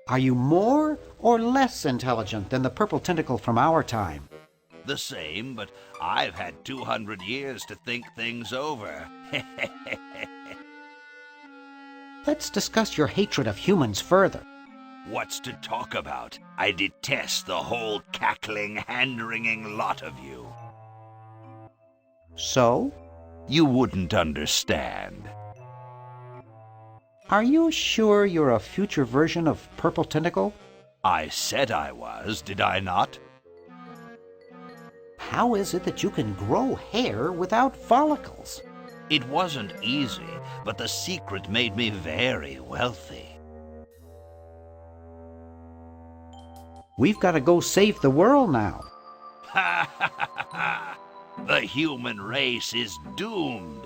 Are you more or less intelligent than the Purple Tentacle from our time? The same, but I've had 200 years to think things over. Let's discuss your hatred of humans further. What's to talk about? I detest the whole cackling, hand-wringing lot of you. So? You wouldn't understand. Are you sure you're a future version of Purple Tentacle? I said I was, did I not? How is it that you can grow hair without follicles? It wasn't easy, but the secret made me very wealthy. We've got to go save the world now. Ha ha ha ha! The human race is doomed.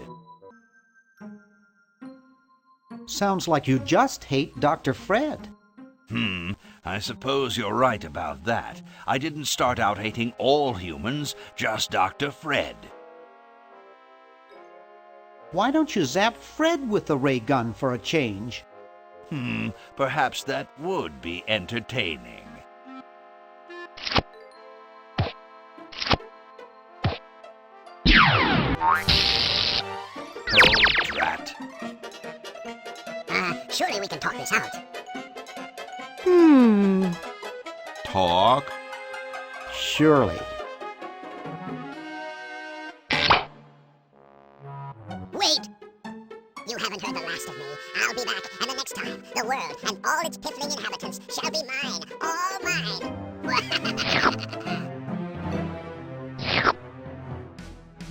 Sounds like you just hate Dr. Fred. I suppose you're right about that. I didn't start out hating all humans, just Dr. Fred. Why don't you zap Fred with the ray gun for a change? Perhaps that would be entertaining. Oh, drat. Surely we can talk this out. Talk? Surely. Wait! You haven't heard the last of me. I'll be back, and the next time, the world and all its piffling inhabitants shall be mine. All mine!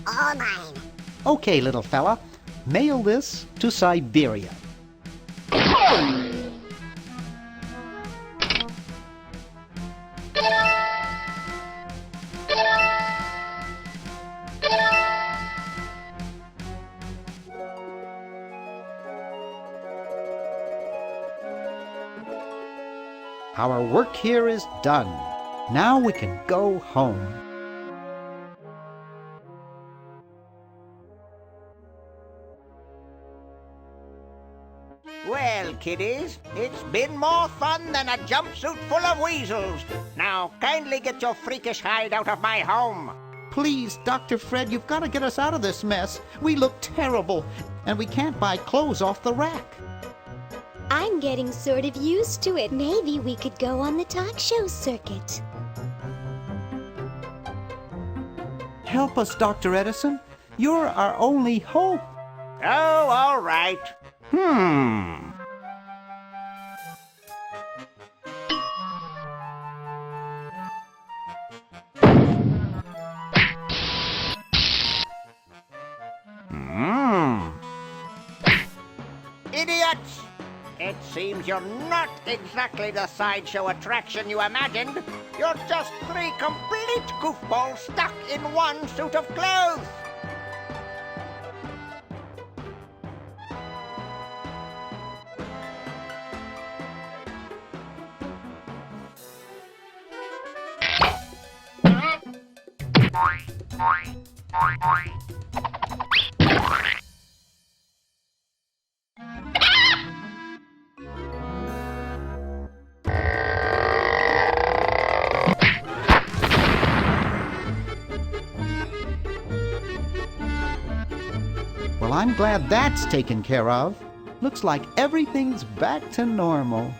All mine. Okay, little fella. Mail this to Siberia. Our work here is done. Now we can go home. Well, kiddies, it's been more fun than a jumpsuit full of weasels. Now, kindly get your freakish hide out of my home. Please, Dr. Fred, you've got to get us out of this mess. We look terrible, and we can't buy clothes off the rack. I'm getting sort of used to it. Maybe we could go on the talk show circuit. Help us, Dr. Edison. You're our only hope. Oh, all right. Idiots! It seems you're not exactly the sideshow attraction you imagined. You're just three complete goofballs stuck in one suit of clothes. Well, I'm glad that's taken care of. Looks like everything's back to normal.